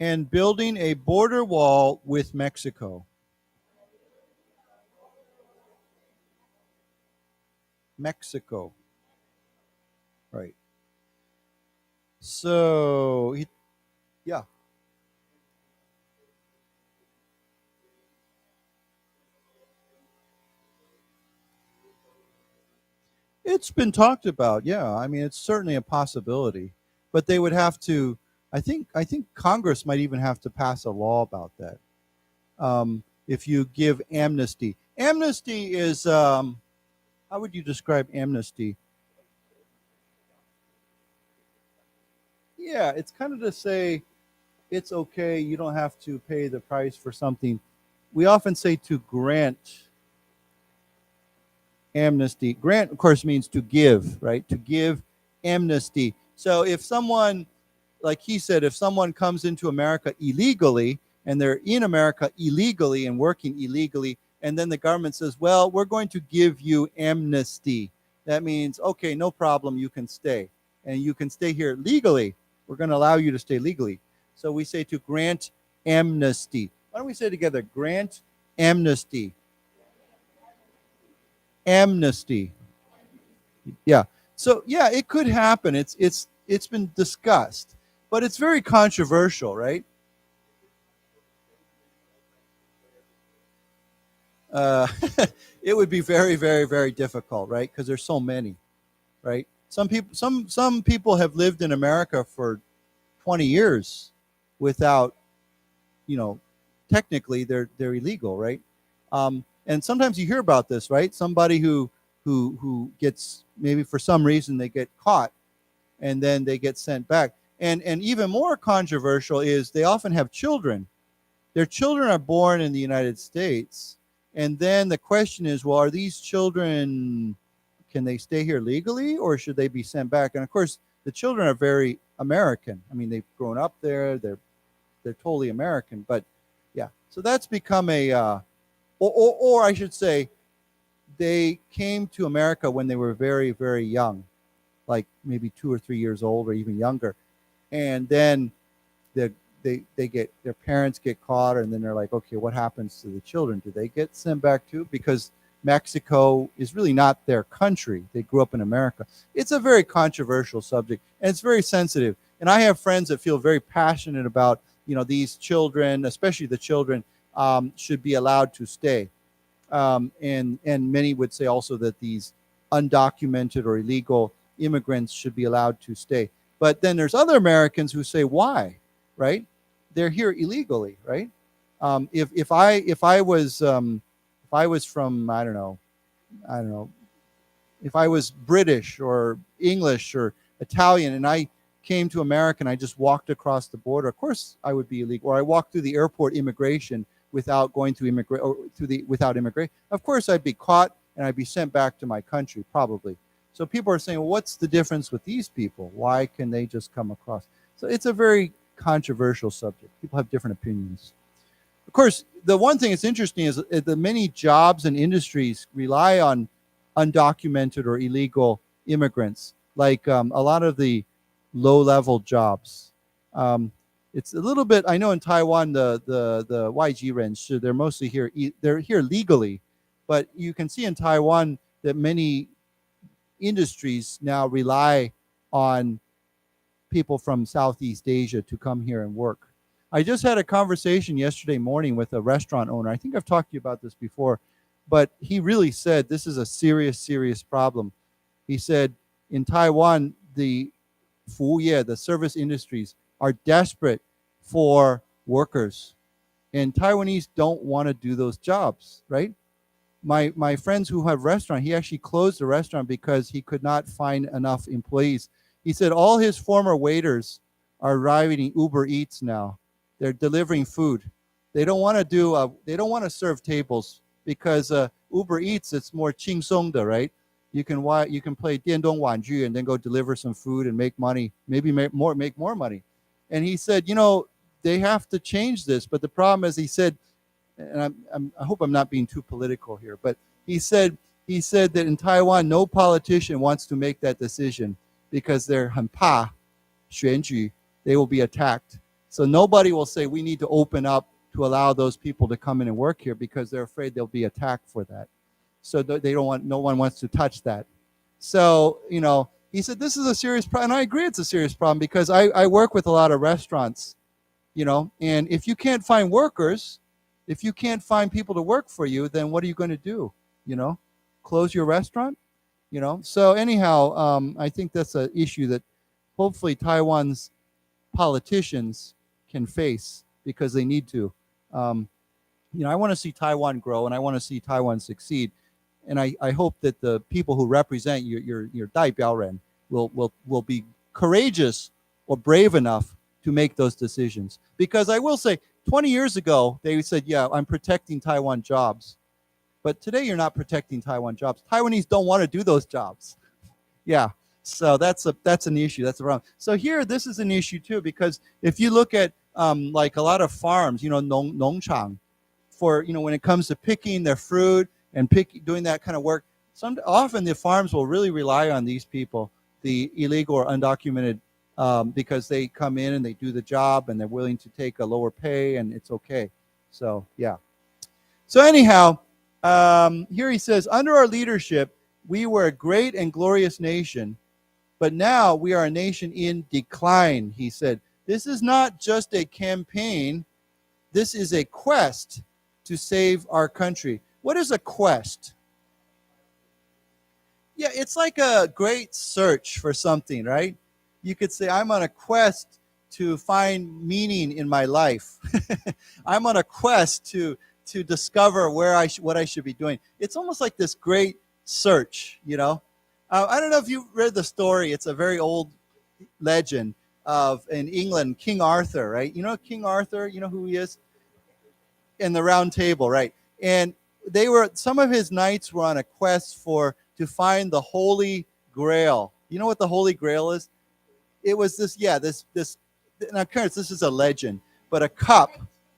S1: and building a border wall with Mexico. Mexico. Right. So, yeah. It's been talked about, yeah. I mean, it's certainly a possibility. But they would have to, I think Congress might even have to pass a law about that. If you give amnesty. Amnesty is, how would you describe amnesty? Yeah, it's kind of to say it's okay, you don't have to pay the price for something. We often say to grant amnesty. Grant, of course, means to give, right? To give amnesty. So if someone, like he said, if someone comes into America illegally and they're in America illegally and working illegally, and then the government says, well, we're going to give you amnesty. That means, okay, no problem, you can stay. And you can stay here legally. We're going to allow you to stay legally. So we say to grant amnesty. Why don't we say together, grant amnesty. Amnesty. Yeah. So yeah, it could happen. It's been discussed, but it's very controversial, right? It would be very, very, very difficult, right? Because there's so many, right? Some people have lived in America for 20 years without, technically they're illegal, right? And sometimes you hear about this, right? Somebody who gets, maybe for some reason they get caught and then they get sent back. And even more controversial is they often have children. Their children are born in the United States. And then the question is, well, are these children, can they stay here legally or should they be sent back? And of course, the children are very American. I mean, they've grown up there. They're totally American. But yeah, so that's become a, or I should say, they came to America when they were very, very young, like maybe 2 or 3 years old or even younger. And then their parents get caught, and then they're like, okay, what happens to the children? Do they get sent back too? Because Mexico is really not their country. They grew up in America. It's a very controversial subject, and it's very sensitive. And I have friends that feel very passionate about, these children, especially the children, should be allowed to stay. And many would say also that these undocumented or illegal immigrants should be allowed to stay. But then there's other Americans who say, why, right? They're here illegally, right? If I was from, I don't know, if I was British or English or Italian and I came to America and I just walked across the border, of course I would be illegal. Or I walked through the airport immigration without going through without immigration. Of course I'd be caught and I'd be sent back to my country, probably. So people are saying, well, what's the difference with these people? Why can they just come across? So it's a very controversial subject. People have different opinions. Of course, the one thing that's interesting is that many jobs and industries rely on undocumented or illegal immigrants, like a lot of the low-level jobs. It's a little bit, I know in Taiwan, the YG Rens, they're mostly here, they're here legally, but you can see in Taiwan that many industries now rely on people from Southeast Asia to come here and work. I just had a conversation yesterday morning with a restaurant owner. I think I've talked to you about this before, but he really said this is a serious, serious problem. He said in Taiwan, the 服务业, the service industries, are desperate for workers. And Taiwanese don't want to do those jobs, right? My friends who have restaurant, he actually closed the restaurant because he could not find enough employees. He said all his former waiters are arriving in Uber Eats now. They're delivering food. They don't want to serve tables because Uber Eats, it's more 轻松的, right? You can play 电动玩具 and then go deliver some food and make money, maybe make more money. And he said, they have to change this, but the problem is, he said, and I hope I'm not being too political here, but he said that in Taiwan, no politician wants to make that decision because they're 很怕选举, they will be attacked. So nobody will say we need to open up to allow those people to come in and work here because they're afraid they'll be attacked for that. So no one wants to touch that. So, he said this is a serious problem, and I agree it's a serious problem because I work with a lot of restaurants, and if you can't find workers, if you can't find people to work for you, then what are you going to do? Close your restaurant? So anyhow, I think that's an issue that hopefully Taiwan's politicians can face because they need to. I want to see Taiwan grow, and I want to see Taiwan succeed. And I hope that the people who represent your 代表人 will be courageous or brave enough to make those decisions. Because I will say, 20 years ago, they said, yeah, I'm protecting Taiwan jobs. But today, you're not protecting Taiwan jobs. Taiwanese don't want to do those jobs. Yeah, so that's an issue. That's a problem. So here, this is an issue, too, because if you look at like a lot of farms, 农场, for, when it comes to picking their fruit and doing that kind of work, often the farms will really rely on these people, the illegal or undocumented, because they come in and they do the job and they're willing to take a lower pay and it's okay. So, yeah. So anyhow, here he says, under our leadership, we were a great and glorious nation, but now we are a nation in decline, he said. This is not just a campaign. This is a quest to save our country. What is a quest? Yeah, it's like a great search for something, right? You could say, I'm on a quest to find meaning in my life. I'm on a quest to discover what I should be doing. It's almost like this great search, I don't know if you read the story. It's a very old legend of, in England, King Arthur, right? King Arthur, who he is? In the Round Table, right? And some of his knights were on a quest to find the Holy Grail. You know what the Holy Grail is? It was this, now this is a legend, but a cup,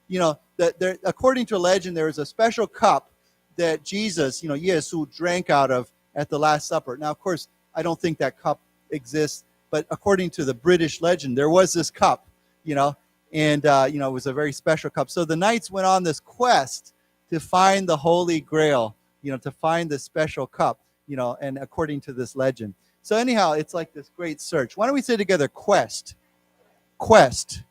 S1: that according to a legend, there was a special cup that Jesus, Yesu drank out of at the Last Supper. Now, of course, I don't think that cup exists, but according to the British legend, there was this cup, and, it was a very special cup. So the knights went on this quest to find the Holy Grail, to find this special cup, and according to this legend. So anyhow, it's like this great search. Why don't we say together, quest? Quest.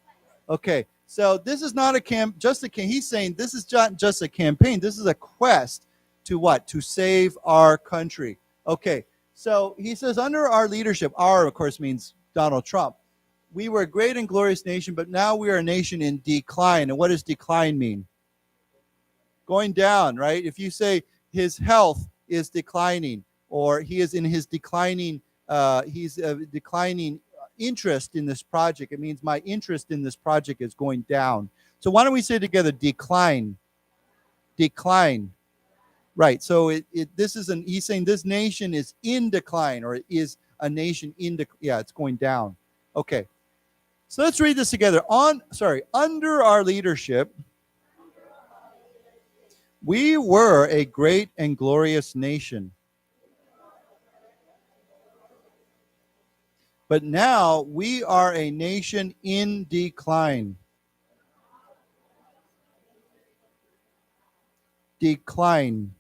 S1: Okay, so this is not he's saying this is not just a campaign. This is a quest to what? To save our country. Okay, so he says under our leadership, our, of course, means Donald Trump. We were a great and glorious nation, but now we are a nation in decline. And what does decline mean? Going down, right? If you say his health is declining, or he is in his declining, he's declining interest in this project, it means my interest in this project is going down. So why don't we say together, decline? Decline. Right. So he's saying this nation is in decline, or it is a nation it's going down. Okay. So let's read this together. Under our leadership, we were a great and glorious nation. But now we are a nation in decline. Decline,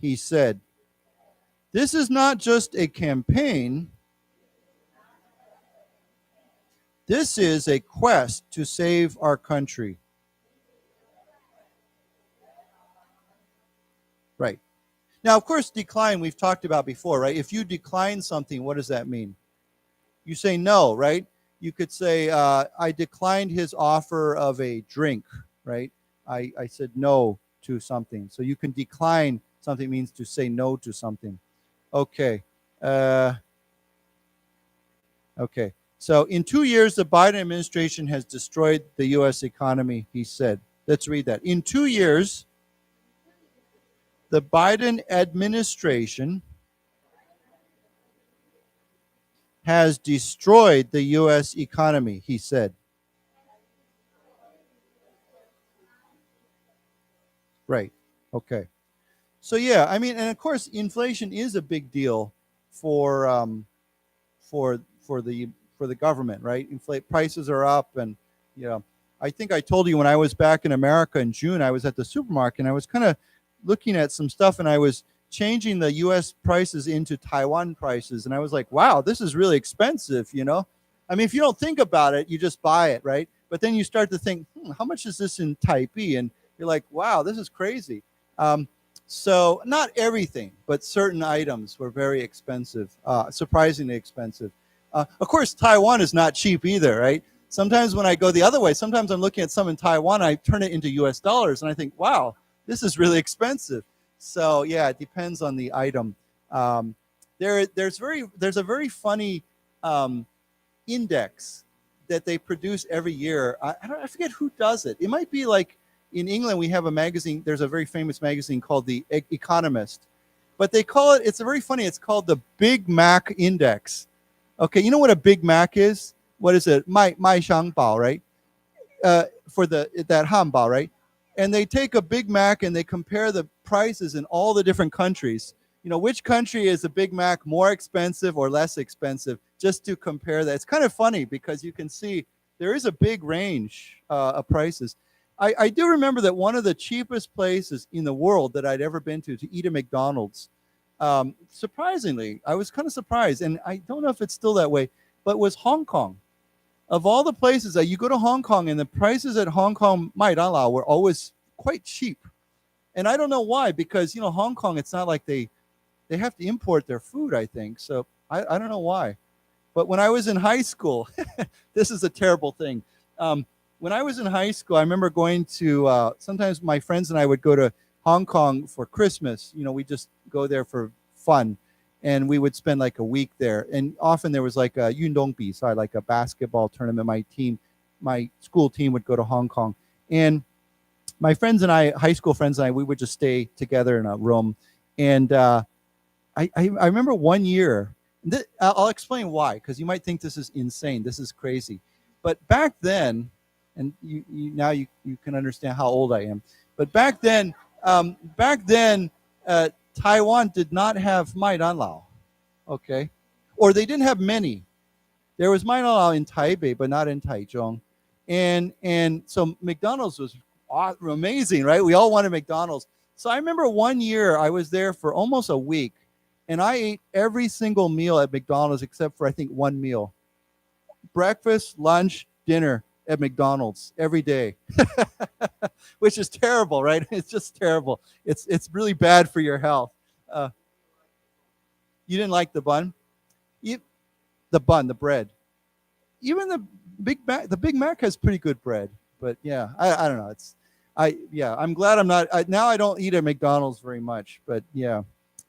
S1: he said. This is not just a campaign. This is a quest to save our country. Right. Now, of course, decline we've talked about before, right? If you decline something, what does that mean? You say no, right? You could say, I declined his offer of a drink, right? I said no to something. So you can decline something means to say no to something. Okay. Okay. So in 2 years, the Biden administration has destroyed the U.S. economy, he said. Let's read that. In 2 years, the Biden administration has destroyed the U.S. economy, he said. Right. Okay. So yeah, I mean, and of course, inflation is a big deal for the government, right? Prices are up, and you know, I think I told you when I was back in America in June, I was at the supermarket and I was kind of looking at some stuff, and I was changing the U.S. prices into Taiwan prices, and I was like, wow, this is really expensive, you know? I mean, if you don't think about it, you just buy it, right? But then you start to think, how much is this in Taipei? And you're like, wow, this is crazy. So not everything, but certain items were very expensive, surprisingly expensive. Of course, Taiwan is not cheap either, right? Sometimes when I go the other way, sometimes I'm looking at some in Taiwan, I turn it into US dollars, and I think, wow, this is really expensive. So yeah, it depends on the item. There's a very funny index that they produce every year. I forget who does it. It might be like in England, we have a magazine. There's a very famous magazine called The Economist, but they call it. It's very funny. It's called the Big Mac Index. Okay, you know what a Big Mac is? What is it? 麦香堡, right? For that 汉堡, right? And they take a Big Mac and they compare the prices in all the different countries. You know, which country is a Big Mac more expensive or less expensive, just to compare that. It's kind of funny because you can see there is a big range of prices. I do remember that one of the cheapest places in the world that I'd ever been to eat at McDonald's, surprisingly, I was kind of surprised, and I don't know if it's still that way, but was Hong Kong. Of all the places that you go to Hong Kong, and the prices at Hong Kong 麦当劳 were always quite cheap. And I don't know why, because, you know, Hong Kong, it's not like they have to import their food, I think. So I don't know why. But when I was in high school, this is a terrible thing. When I was in high school, I remember going to, sometimes my friends and I would go to Hong Kong for Christmas. You know, we just go there for fun. And we would spend like a week there. And often there was like a 运动比赛, like a basketball tournament. My school team would go to Hong Kong. And my friends and I, high school friends and I, we would just stay together in a room. And I remember one year, I'll explain why, because you might think this is insane. This is crazy. But back then, and now you can understand how old I am. But back then, Taiwan did not have 麦当劳, okay? Or they didn't have many. There was 麦当劳 in Taipei, but not in Taichung. And so McDonald's was amazing, right? We all wanted McDonald's. So I remember one year I was there for almost a week, and I ate every single meal at McDonald's except for, I think, one meal. Breakfast, lunch, dinner at McDonald's every day, which is terrible, right? It's just terrible. It's really bad for your health. You didn't like the bun? The bread. Even the Big Mac has pretty good bread, but yeah, I don't know. I'm glad I'm not. Now I don't eat at McDonald's very much, but yeah,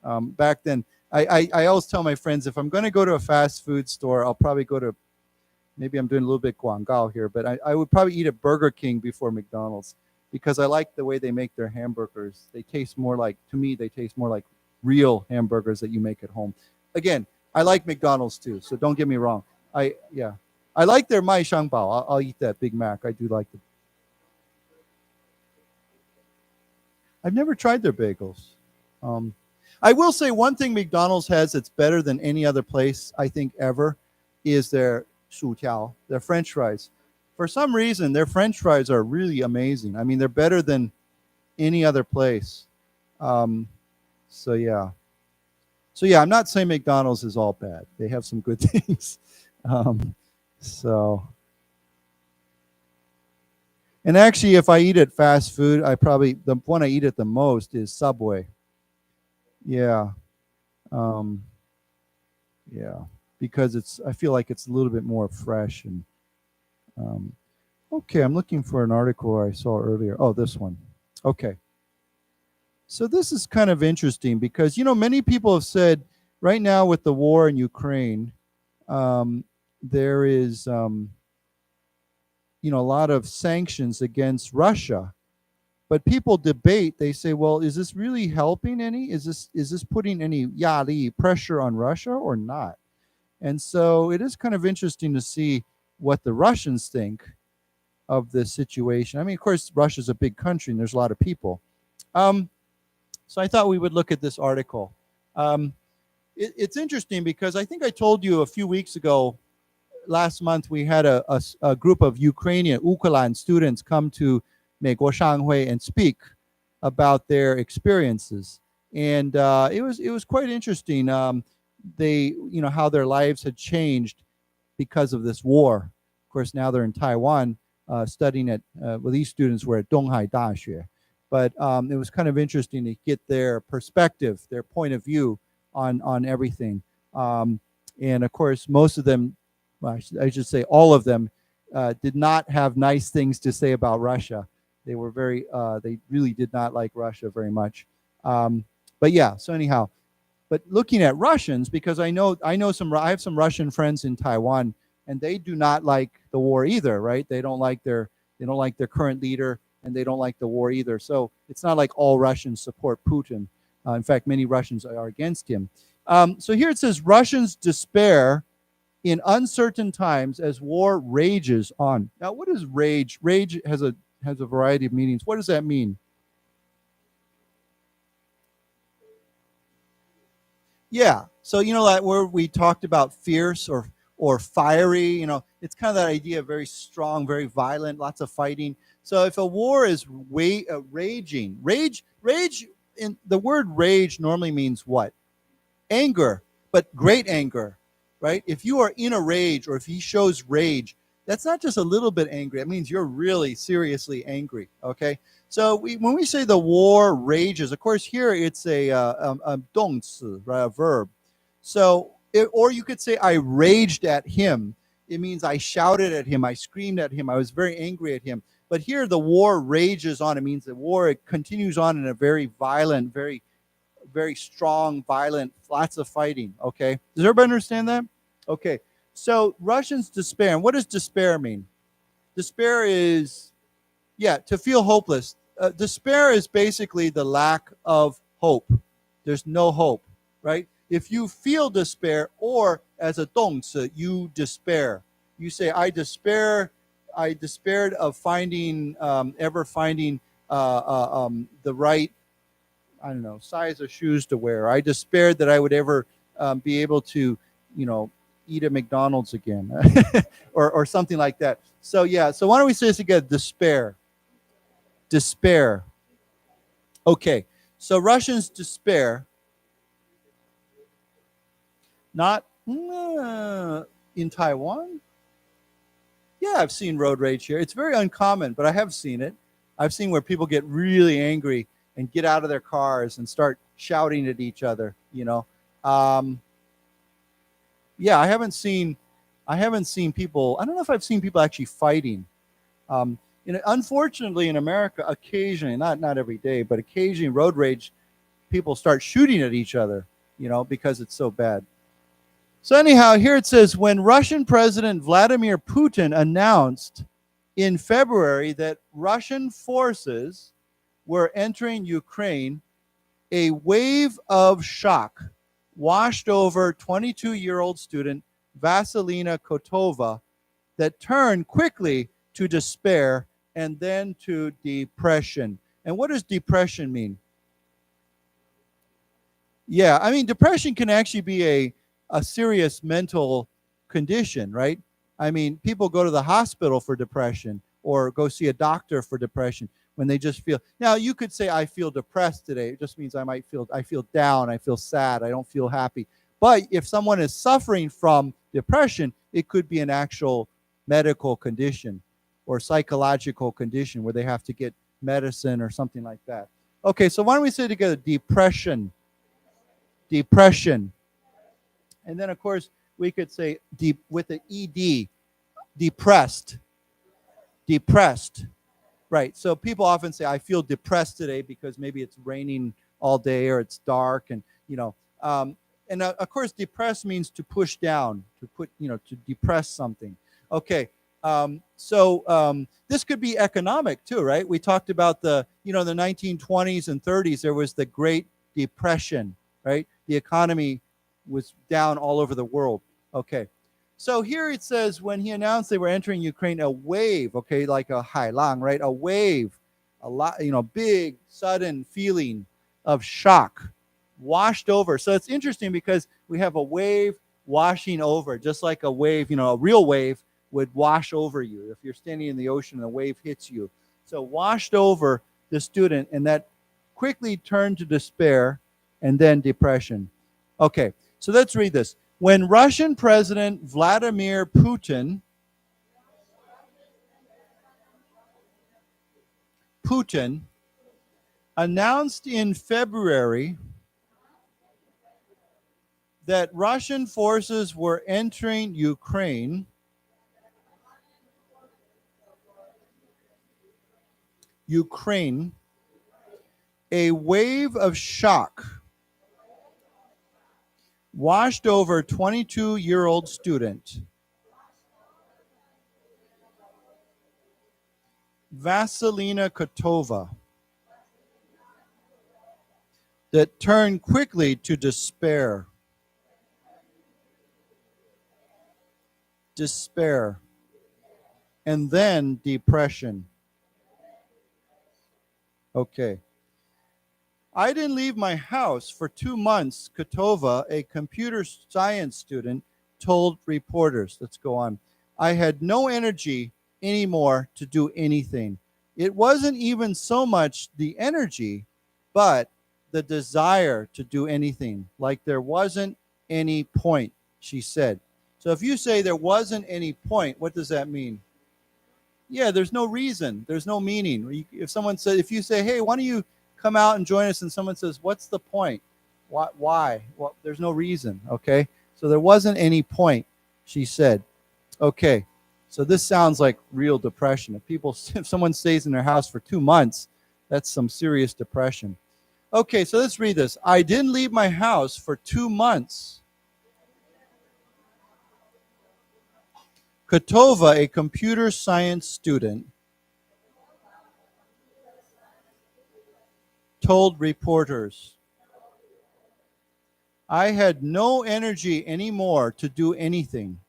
S1: back then I always tell my friends, if I'm going to go to a fast food store, I'll probably go to, maybe I'm doing a little bit guangao here, but I would probably eat at Burger King before McDonald's, because I like the way they make their hamburgers. They taste more like, to me, they taste more like real hamburgers that you make at home. Again, I like McDonald's too, so don't get me wrong. I like their Mai Shang Bao. I'll eat that Big Mac. I do like it. I've never tried their bagels. I will say one thing McDonald's has that's better than any other place, I think, ever, is their 薯条, their French fries. For some reason, their French fries are really amazing. I mean, they're better than any other place. So yeah, I'm not saying McDonald's is all bad. They have some good things. So And actually, if I eat at fast food, the one I eat at the most is Subway. Yeah. Yeah. Because I feel like it's a little bit more fresh. And okay, I'm looking for an article I saw earlier. Oh, this one. Okay. So this is kind of interesting because, many people have said right now with the war in Ukraine, there is, a lot of sanctions against Russia. But people debate, they say, well, is this really helping any? Is this putting any pressure on Russia or not? And so it is kind of interesting to see what the Russians think of this situation. I mean, of course, Russia's a big country and there's a lot of people. So I thought we would look at this article. It's interesting because I think I told you a few weeks ago, last month, we had a group of Ukrainian students come to 美国商会 and speak about their experiences. And it was quite interesting. They, how their lives had changed because of this war. Of course, now they're in Taiwan studying at, these students were at Donghai Daxue. But it was kind of interesting to get their perspective, their point of view on everything. And of course, most of them, well, I should say all of them, did not have nice things to say about Russia. They were they really did not like Russia very much. But yeah, so anyhow, but looking at Russians, because I have some Russian friends in Taiwan, and they do not like the war either, right? They don't like their current leader, and they don't like the war either. So it's not like all Russians support Putin. In fact, many Russians are against him. So here it says, Russians despair in uncertain times as war rages on. Now, what is rage? Rage has a variety of meanings. What does that mean? Yeah. So that where we talked about fierce or fiery, it's kind of that idea of very strong, very violent, lots of fighting. So if a war is raging, rage in the word rage normally means what? Anger, but great anger, right? If you are in a rage or if he shows rage, that's not just a little bit angry. It means you're really seriously angry, okay? So when we say the war rages, of course, here it's a 动词, right, a verb. So, or you could say I raged at him. It means I shouted at him, I screamed at him, I was very angry at him. But here the war rages on. It means the war continues on in a very violent, very, very strong, violent, lots of fighting, okay? Does everybody understand that? Okay. So Russians despair. And what does despair mean? Despair is, to feel hopeless. Despair is basically the lack of hope. There's no hope, right? If you feel despair, or as a 动词, you despair. You say, I despaired of ever finding the right, I don't know, size of shoes to wear. I despaired that I would ever be able to, eat at McDonald's again, or something like that. So so why don't we say this again? Despair. Despair. Okay, so Russians despair. Not in Taiwan? Yeah, I've seen road rage here. It's very uncommon, but I have seen it. I've seen where people get really angry and get out of their cars and start shouting at each other, I haven't seen people, I don't know if I've seen people actually fighting. Unfortunately, in America, occasionally, not every day, but occasionally road rage, people start shooting at each other, because it's so bad. So anyhow, here it says, when Russian President Vladimir Putin announced in February that Russian forces were entering Ukraine, a wave of shock washed over 22-year-old student Vasilina Kotova that turned quickly to despair and then to depression. And what does depression mean? Yeah, I mean, depression can actually be a serious mental condition, right? I mean, people go to the hospital for depression or go see a doctor for depression when they just feel. Now, you could say, I feel depressed today. It just means I feel down, I feel sad, I don't feel happy. But if someone is suffering from depression, it could be an actual medical condition. or psychological condition where they have to get medicine or something like that. Okay, so why don't we say together, depression, depression. And then, of course, we could say deep with the ED, depressed, depressed. Right, so people often say, I feel depressed today because maybe it's raining all day or it's dark, and and of course, depressed means to push down, to put, to depress something. Okay, so this could be economic too, right? We talked about the 1920s and 30s. There was the Great Depression, right? The economy was down all over the world. Okay, so here it says when he announced they were entering Ukraine, a wave, okay, like a hailang, right? A wave, a lot, big, sudden feeling of shock washed over. So it's interesting because we have a wave washing over, just like a wave, a real wave would wash over you if you're standing in the ocean and a wave hits you. So washed over the student, and that quickly turned to despair and then depression. Okay, so let's read this. When Russian President Vladimir Putin announced in February that Russian forces were entering Ukraine, a wave of shock washed over 22-year-old student Vasilina Kotova that turned quickly to despair, and then depression. Okay. I didn't leave my house for 2 months, Kotova, a computer science student, told reporters. Let's go on. I had no energy anymore to do anything. It wasn't even so much the energy, but the desire to do anything. Like there wasn't any point, she said. So if you say there wasn't any point, what does that mean? Yeah, there's no reason. There's no meaning. If you say, hey, why don't you come out and join us, and someone says, what's the point? Why? Well, there's no reason, okay? So there wasn't any point, she said. Okay, so this sounds like real depression. If someone stays in their house for 2 months, that's some serious depression. Okay, so let's read this. I didn't leave my house for 2 months. Kotova, a computer science student, told reporters, I had no energy anymore to do anything.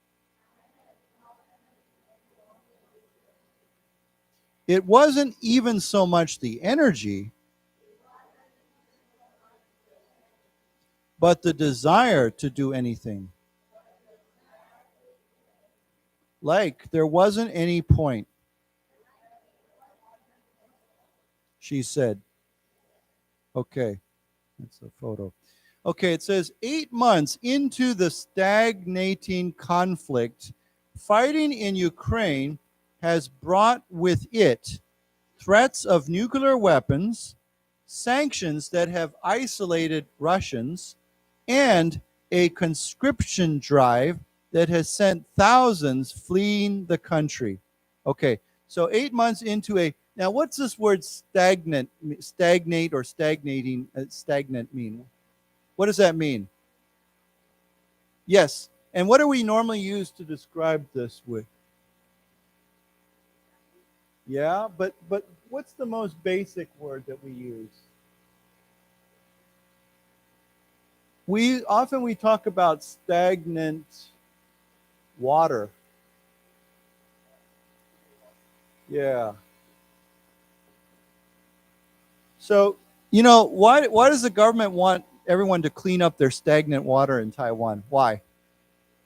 S1: It wasn't even so much the energy, but the desire to do anything. Like there wasn't any point, she said. Okay, that's a photo. Okay, it says 8 months into the stagnating conflict, fighting in Ukraine has brought with it threats of nuclear weapons, sanctions that have isolated Russians, and a conscription drive that has sent thousands fleeing the country. Okay, so 8 months into now what's this word stagnate or stagnating, stagnant mean? What does that mean? Yes, and what do we normally use to describe this with? Yeah, but what's the most basic word that we use? We talk about stagnant water. Yeah. So, why does the government want everyone to clean up their stagnant water in Taiwan? Why?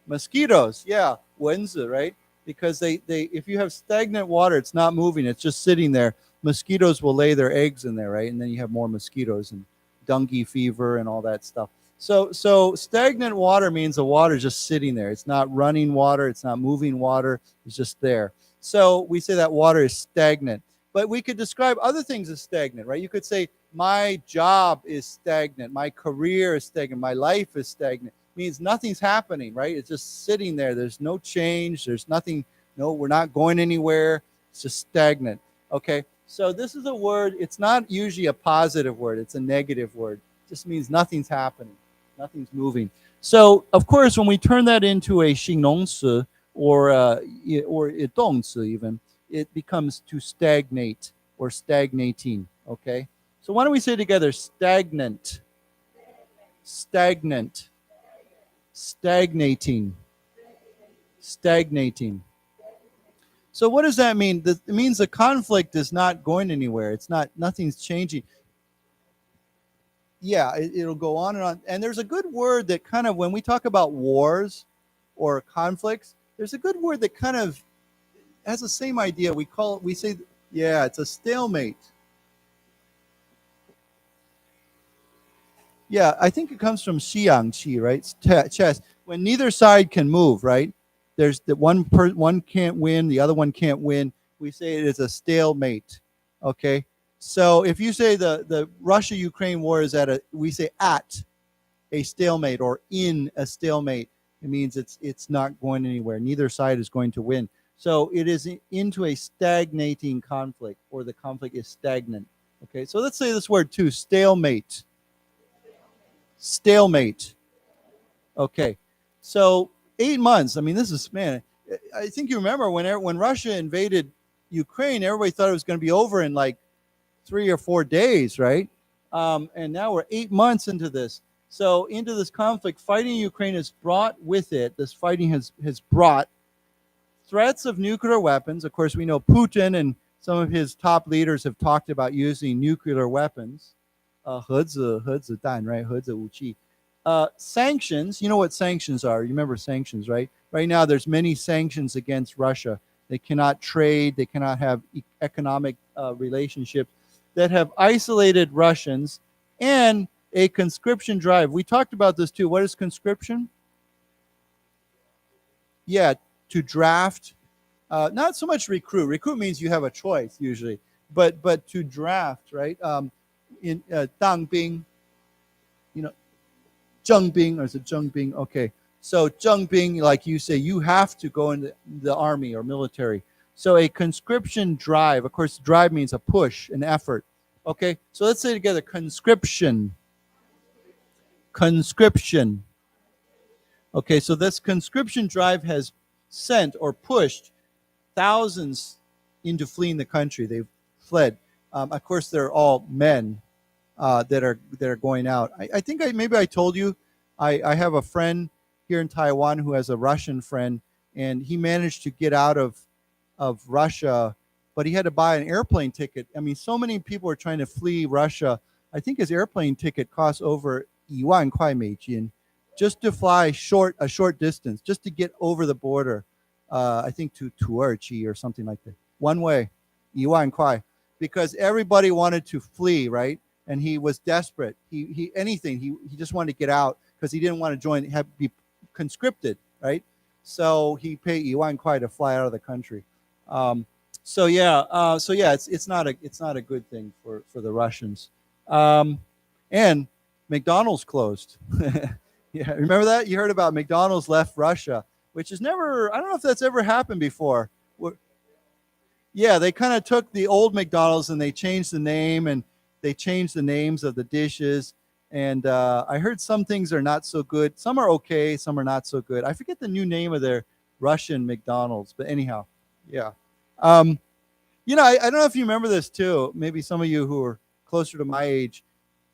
S1: Mosquitoes. Yeah, 蚊子, right? Because if you have stagnant water, it's not moving, it's just sitting there. Mosquitoes will lay their eggs in there, right? And then you have more mosquitoes and dengue fever and all that stuff. So stagnant water means the water is just sitting there. It's not running water, it's not moving water, it's just there. So we say that water is stagnant. But we could describe other things as stagnant, right? You could say, my job is stagnant. My career is stagnant. My life is stagnant. It means nothing's happening, right? It's just sitting there. There's no change. There's nothing. No, we're not going anywhere. It's just stagnant. Okay? So this is a word. It's not usually a positive word. It's a negative word. It just means nothing's happening. Nothing's moving. So, of course, when we turn that into a 形容词 or a 动词 even, it becomes to stagnate or stagnating, okay? So why don't we say together, stagnant, stagnant, stagnating, stagnating. So what does that mean? It means the conflict is not going anywhere. It's not, nothing's changing. Yeah, it'll go on and on. And there's a good word that kind of, when we talk about wars or conflicts, there's a good word that kind of has the same idea. We say, yeah, it's a stalemate. Yeah, I think it comes from 西洋棋, right? Chess. When neither side can move, right? There's the one can't win, the other one can't win. We say it is a stalemate. Okay? So if you say the Russia-Ukraine war is we say at a stalemate or in a stalemate, it means it's not going anywhere. Neither side is going to win. So it is into a stagnating conflict, or the conflict is stagnant. Okay, so let's say this word too, stalemate. Stalemate. Okay, so 8 months. I mean, this is, man, I think you remember when Russia invaded Ukraine, everybody thought it was going to be over in like 3 or 4 days, right? And now we're 8 months into this. So into this conflict, fighting Ukraine has brought with it, this fighting has brought threats of nuclear weapons. Of course, we know Putin and some of his top leaders have talked about using nuclear weapons. 核子弹, right? 核子武器. Sanctions, you know what sanctions are. You remember sanctions, right? Right now, there's many sanctions against Russia. They cannot trade. They cannot have economic relationships that have isolated Russians, and a conscription drive. We talked about this too. What is conscription? Yeah, to draft. Not so much recruit. Recruit means you have a choice usually, but to draft, right? In 当兵, you know, 征兵, or is it 征兵? Okay, so 征兵, like you say, you have to go into the army or military. So a conscription drive, of course, drive means a push, an effort. Okay, so let's say together, conscription. Conscription. Okay, so this conscription drive has sent or pushed thousands into fleeing the country. They've fled. Of course, they're all men that are going out. I think maybe I told you, I have a friend here in Taiwan who has a Russian friend, and he managed to get out of Russia, but he had to buy an airplane ticket. I mean, so many people are trying to flee Russia. I think his airplane ticket costs over 1万块美金just to fly a short distance, just to get over the border. I think to Turkey or something like that. One way, 1万块, because everybody wanted to flee, right? And he was desperate. He just wanted to get out because he didn't want to be conscripted, right? So he paid 1万块to fly out of the country. So yeah, it's not a good thing for the Russians. And McDonald's closed. Yeah, remember that? You heard about McDonald's left Russia, which is never, I don't know if that's ever happened before. Yeah, they kind of took the old McDonald's and they changed the name, and they changed the names of the dishes. And I heard some things are not so good. Some are okay, some are not so good. I forget the new name of their Russian McDonald's, but anyhow, yeah. You know, I don't know if you remember this too. Maybe some of you who are closer to my age.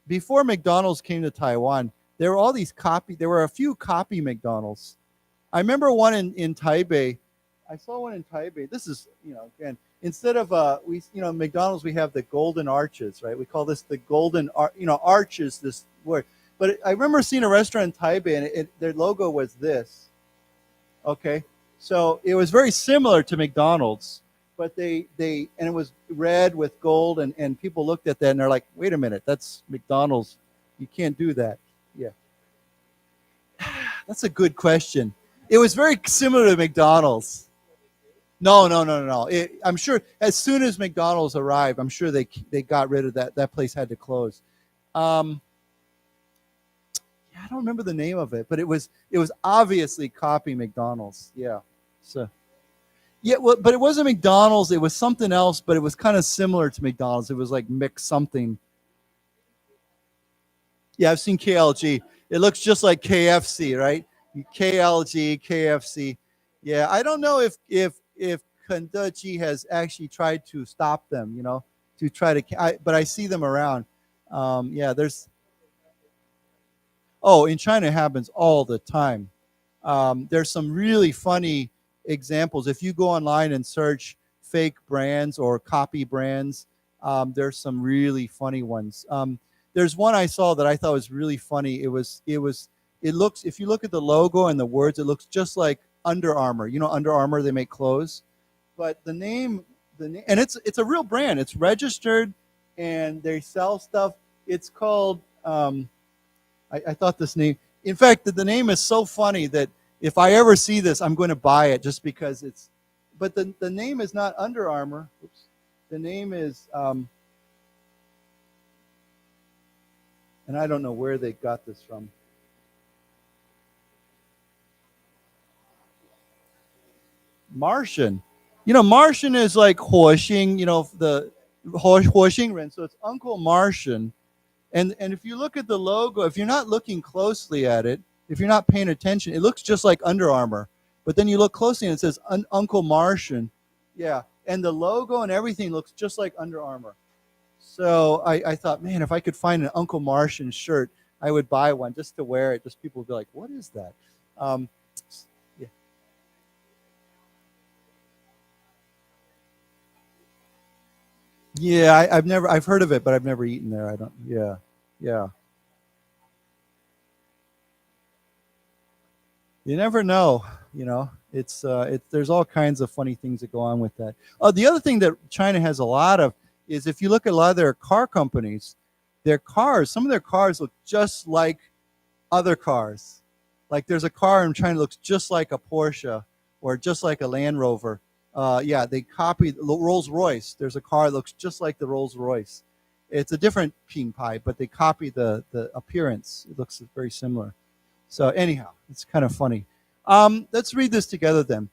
S1: Before McDonald's came to Taiwan, there were a few copy McDonald's. I remember one in Taipei. I saw one in Taipei. This is, you know, again, instead of McDonald's, we have the golden arches, right? We call this the golden, arches, this word. But I remember seeing a restaurant in Taipei, and their logo was this. Okay, so it was very similar to McDonald's, but and it was red with gold, and people looked at that and they're like, wait a minute, that's McDonald's. You can't do that. Yeah. That's a good question. It was very similar to McDonald's. No. I'm sure as soon as McDonald's arrived, I'm sure they got rid of that. That place had to close. I don't remember the name of it, but it was obviously copying McDonald's. Yeah. So yeah, well, but it wasn't McDonald's. It was something else, but it was kind of similar to McDonald's. It was like mixed something. Yeah, I've seen KLG. It looks just like KFC, right? KLG, KFC. Yeah, I don't know if Kentucky has actually tried to stop them, to try to. But I see them around. Yeah, there's. Oh, in China it happens all the time. There's some really funny examples. If you go online and search fake brands or copy brands, there's some really funny ones. There's one I saw that I thought was really funny. It looks, if you look at the logo and the words, it looks just like Under Armour. Under Armour, they make clothes, but the name, and it's a real brand. It's registered, and they sell stuff. It's called. I thought this name. In fact, the name is so funny that if I ever see this, I'm going to buy it just because it's. But the name is not Under Armour. Oops. The name is. And I don't know where they got this from. Martian. Martian is like 火星, the 火星人. So it's Uncle Martian. And if you look at the logo, if you're not looking closely at it, if you're not paying attention, it looks just like Under Armour. But then you look closely and it says Uncle Martian. Yeah. And the logo and everything looks just like Under Armour. So I thought, man, if I could find an Uncle Martian shirt, I would buy one just to wear it. Just people would be like, what is that? Yeah. Yeah, I've heard of it, but I've never eaten there. Yeah. You never know, there's all kinds of funny things that go on with that. The other thing that China has a lot of is if you look at a lot of their car companies, some of their cars look just like other cars. Like there's a car in China that looks just like a Porsche or just like a Land Rover. Yeah, they copied Rolls Royce. There's a car that looks just like the Rolls Royce. It's a different ping pie, but they copy the appearance. It looks very similar. So anyhow, it's kind of funny. Let's read this together then.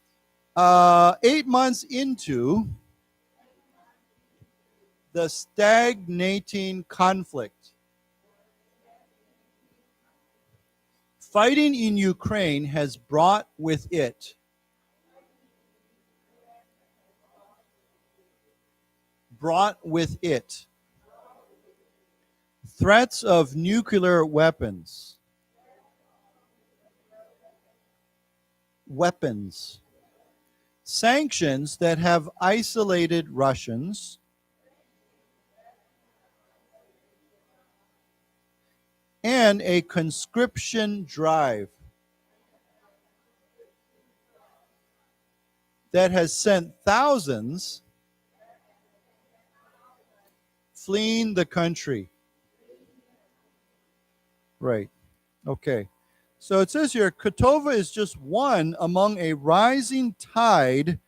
S1: 8 months into the stagnating conflict. Fighting in Ukraine has brought with it threats of nuclear weapons, sanctions that have isolated Russians, and a conscription drive that has sent thousands fleeing the country. Right. Okay. So it says here, Kotova is just one among a rising tide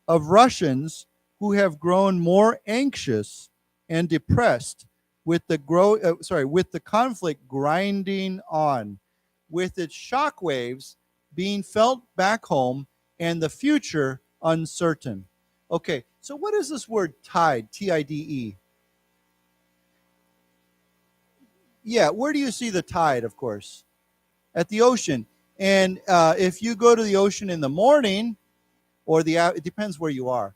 S1: of Russians who have grown more anxious and depressed with the conflict grinding on, with its shockwaves being felt back home and the future uncertain. Okay, so what is this word tide, T-I-D-E? Yeah, where do you see the tide, of course? At the ocean. And if you go to the ocean in the morning, it depends where you are.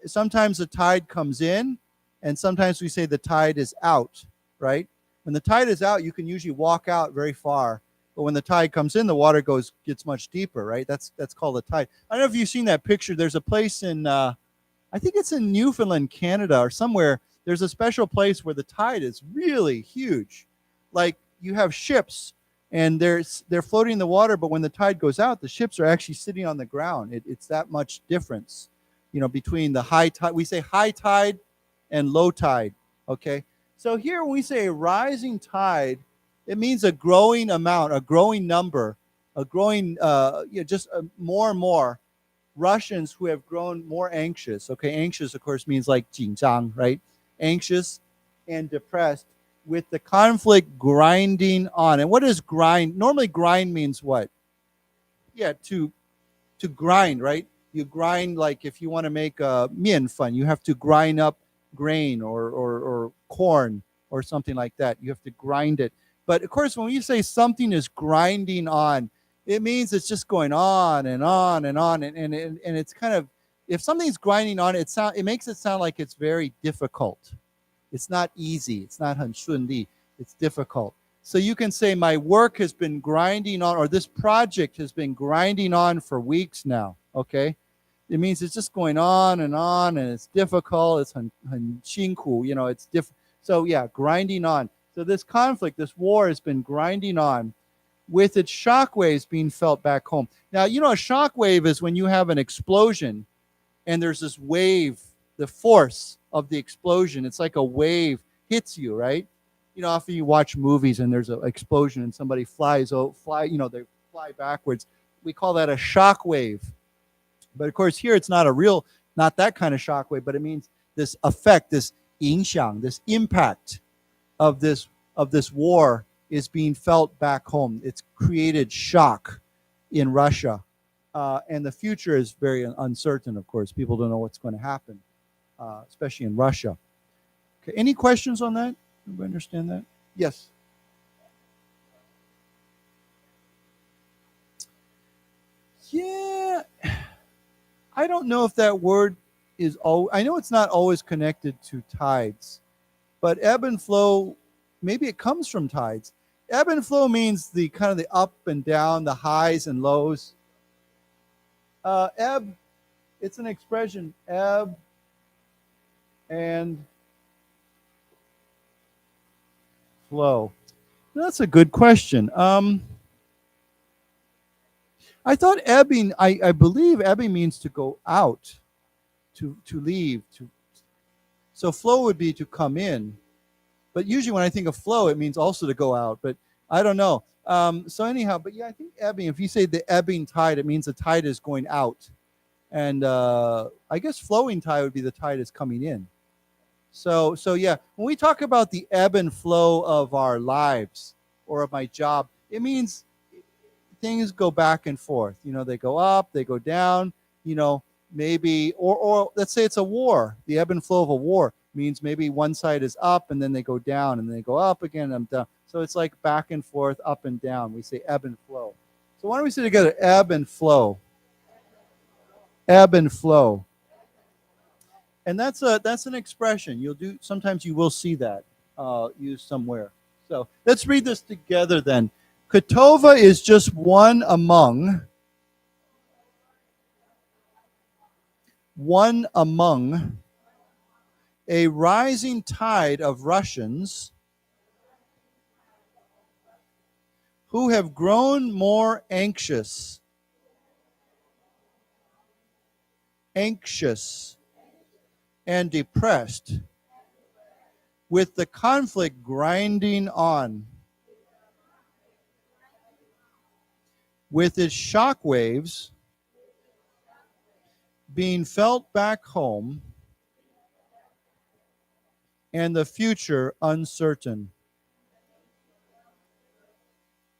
S1: Sometimes the tide comes in, and sometimes we say the tide is out, right? When the tide is out, you can usually walk out very far. But when the tide comes in, the water gets much deeper, right? That's called a tide. I don't know if you've seen that picture. There's a place in, I think it's in Newfoundland, Canada, or somewhere. There's a special place where the tide is really huge. Like you have ships, and they're floating in the water, but when the tide goes out, the ships are actually sitting on the ground. It's that much difference, between the high tide. We say high tide and low tide, okay? So here when we say a rising tide, it means a growing amount, a growing number, a growing, just more and more. Russians who have grown more anxious. Okay, anxious, of course, means like 紧张, right? Anxious and depressed with the conflict grinding on. And what is grind? Normally, grind means what? Yeah, to grind, right? You grind, like if you want to make a 面粉, you have to grind up grain or corn or something like that. You have to grind it. But of course, when you say something is grinding on, it means it's just going on and on and on. And it's kind of, if something's grinding on, it makes it sound like it's very difficult. It's not easy. It's not 很顺利. It's difficult. So you can say my work has been grinding on, or this project has been grinding on for weeks now, okay? It means it's just going on, and it's difficult. It's 很辛苦, it's difficult. So yeah, grinding on. So this conflict, this war has been grinding on with its shockwaves being felt back home. Now, a shockwave is when you have an explosion and there's this wave, the force of the explosion. It's like a wave hits you, right? Often you watch movies and there's an explosion and somebody they fly backwards. We call that a shock wave. But of course, here it's not that kind of shock wave, but it means this effect, this 影响, this impact of this war is being felt back home. It's created shock in Russia. And the future is very uncertain, of course. People don't know what's going to happen, especially in Russia. Okay, any questions on that? Everybody understand that? Yes. Yeah. I don't know if that word is I know it's not always connected to tides, but ebb and flow, maybe it comes from tides. Ebb and flow means the kind of the up and down, the highs and lows. Ebb, it's an expression, ebb and flow. That's a good question. I thought ebbing, I believe ebbing means to go out, to leave. So flow would be to come in. But usually when I think of flow, it means also to go out. But I don't know. So anyhow, but yeah, I think ebbing, if you say the ebbing tide, it means the tide is going out. And I guess flowing tide would be the tide is coming in. So yeah, when we talk about the ebb and flow of our lives or of my job, it means things go back and forth. They go up, they go down, maybe, or let's say it's a war. The ebb and flow of a war means maybe one side is up and then they go down and then they go up again and down. So it's like back and forth, up and down. We say ebb and flow. So why don't we say together, ebb and flow? Ebb and flow. And that's an expression. Sometimes you will see that used somewhere. So let's read this together then. Ketova is just one among a rising tide of Russians who have grown more anxious and depressed with the conflict grinding on, with its shock waves being felt back home and the future uncertain.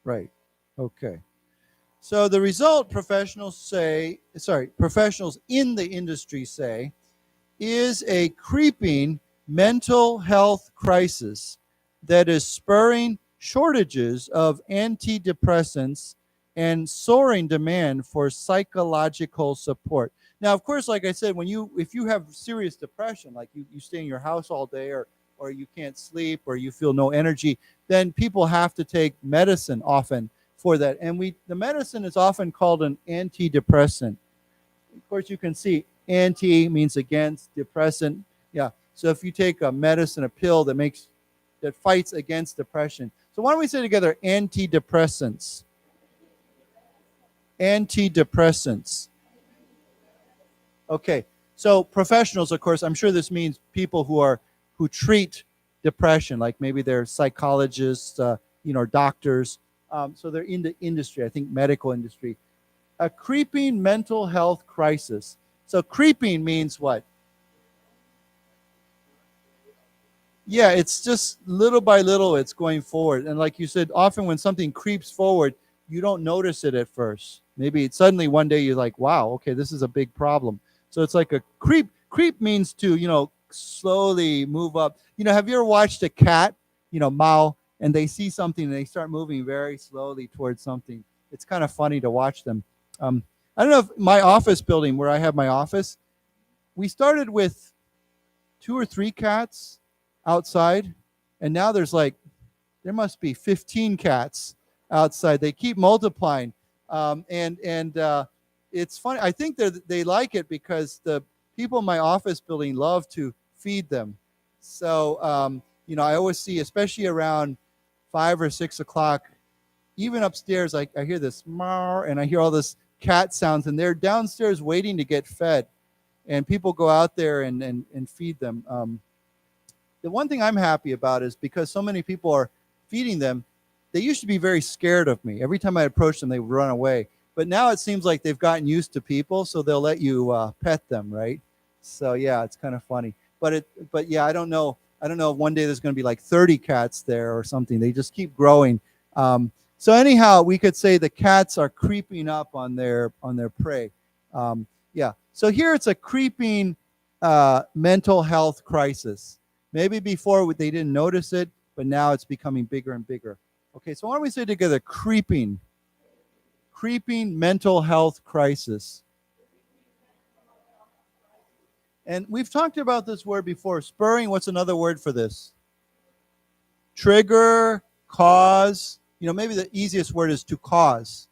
S1: Right. Okay. So the result, professionals in the industry say, is a creeping mental health crisis that is spurring shortages of antidepressants and soaring demand for psychological support. Now, of course, like I said, if you have serious depression, like you stay in your house all day or you can't sleep or you feel no energy, then people have to take medicine often for that. And the medicine is often called an antidepressant. Of course, you can see anti means against, depressant. Yeah. So if you take a medicine, a pill that fights against depression. So why don't we say together antidepressants? Antidepressants. Okay. So professionals, of course, I'm sure this means people who treat depression, like maybe they're psychologists, doctors. So they're in the industry, I think medical industry. a creeping mental health crisis. So creeping means what? Yeah, it's just little by little it's going forward. And like you said, often when something creeps forward, you don't notice it at first. Maybe suddenly one day you're like, wow, okay, this is a big problem. So it's like a creep. Creep means to, slowly move up. Have you ever watched a cat, Mao, and they see something and they start moving very slowly towards something? It's kind of funny to watch them. I don't know if my office building where I have my office, we started with 2 or 3 cats outside, and now there must be 15 cats outside. They keep multiplying, and it's funny. I think they like it because the people in my office building love to feed them. So I always see, especially around 5 or 6 o'clock, even upstairs, I hear this meow, and I hear all this cat sounds, and they're downstairs waiting to get fed, and people go out there and feed them. The one thing I'm happy about is because so many people are feeding them, they used to be very scared of me. Every time I approached them, they would run away. But now it seems like they've gotten used to people, so they'll let you pet them, right? So yeah, it's kind of funny. But yeah, I don't know. I don't know if one day there's going to be like 30 cats there or something. They just keep growing. So anyhow, we could say the cats are creeping up on their prey. Yeah. So here it's a creeping mental health crisis. Maybe before they didn't notice it, but now it's becoming bigger and bigger. Okay, so why don't we say together, creeping mental health crisis. And we've talked about this word before. Spurring, what's another word for this? Trigger, cause. Maybe the easiest word is to cause,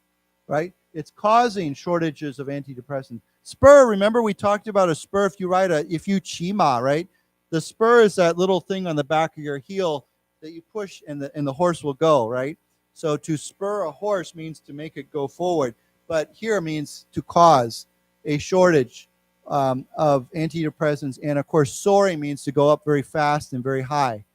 S1: right? It's causing shortages of antidepressants. Spur, remember we talked about a spur. If you qima, right? The spur is that little thing on the back of your heel that you push and the horse will go, right? So to spur a horse means to make it go forward. But here means to cause a shortage of antidepressants. And of course, soaring means to go up very fast and very high.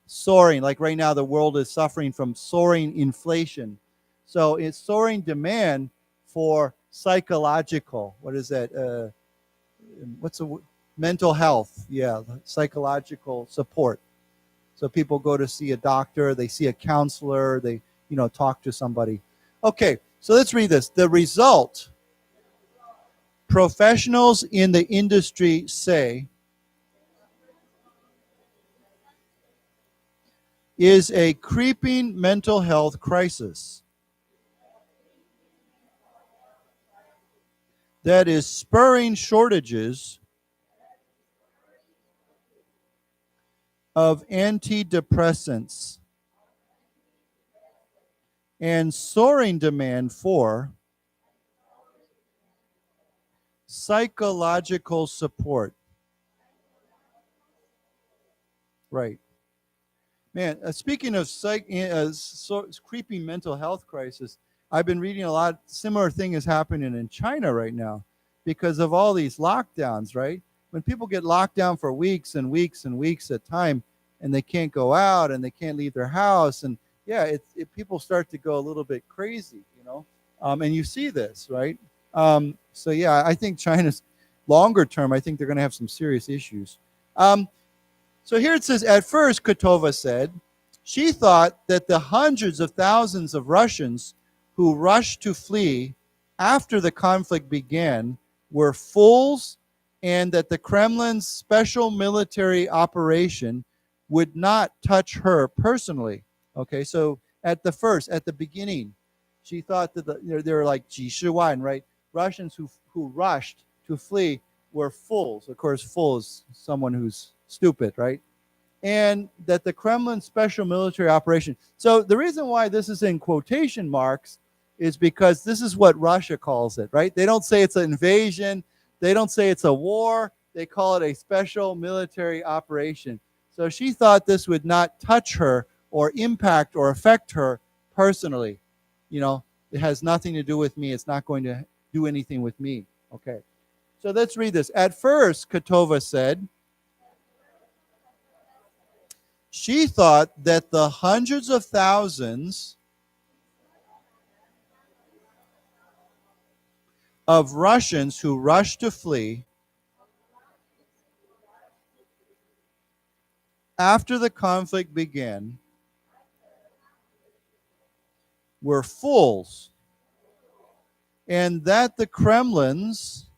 S1: Soaring, like right now, the world is suffering from soaring inflation. So it's soaring demand for psychological, what is that? What's the mental health? Yeah, psychological support. So people go to see a doctor, they see a counselor, they talk to somebody. Okay, so let's read this. The result, professionals in the industry say, is a creeping mental health crisis that is spurring shortages of antidepressants and soaring demand for psychological support. Right. Man, speaking of creeping mental health crisis, I've been reading a lot. Similar thing is happening in China right now because of all these lockdowns, right? When people get locked down for weeks and weeks and weeks at a time and they can't go out and they can't leave their house, and yeah, people start to go a little bit crazy, and you see this, right? So yeah, I think China's longer term, I think they're going to have some serious issues. So here it says, at first, Kotova said, she thought that the hundreds of thousands of Russians who rushed to flee after the conflict began were fools, and that the Kremlin's special military operation would not touch her personally. Okay, so at the beginning, she thought that they were like 几十万, right? Russians who rushed to flee were fools. Of course, fool is someone who's stupid, right? And that the Kremlin special military operation. So the reason why this is in quotation marks is because this is what Russia calls it, right? They don't say it's an invasion. They don't say it's a war. They call it a special military operation. So she thought this would not touch her or impact or affect her personally. It has nothing to do with me. It's not going to do anything with me. Okay. So let's read this. At first, Kotova said, she thought that the hundreds of thousands of Russians who rushed to flee after the conflict began were fools, and that the Kremlin's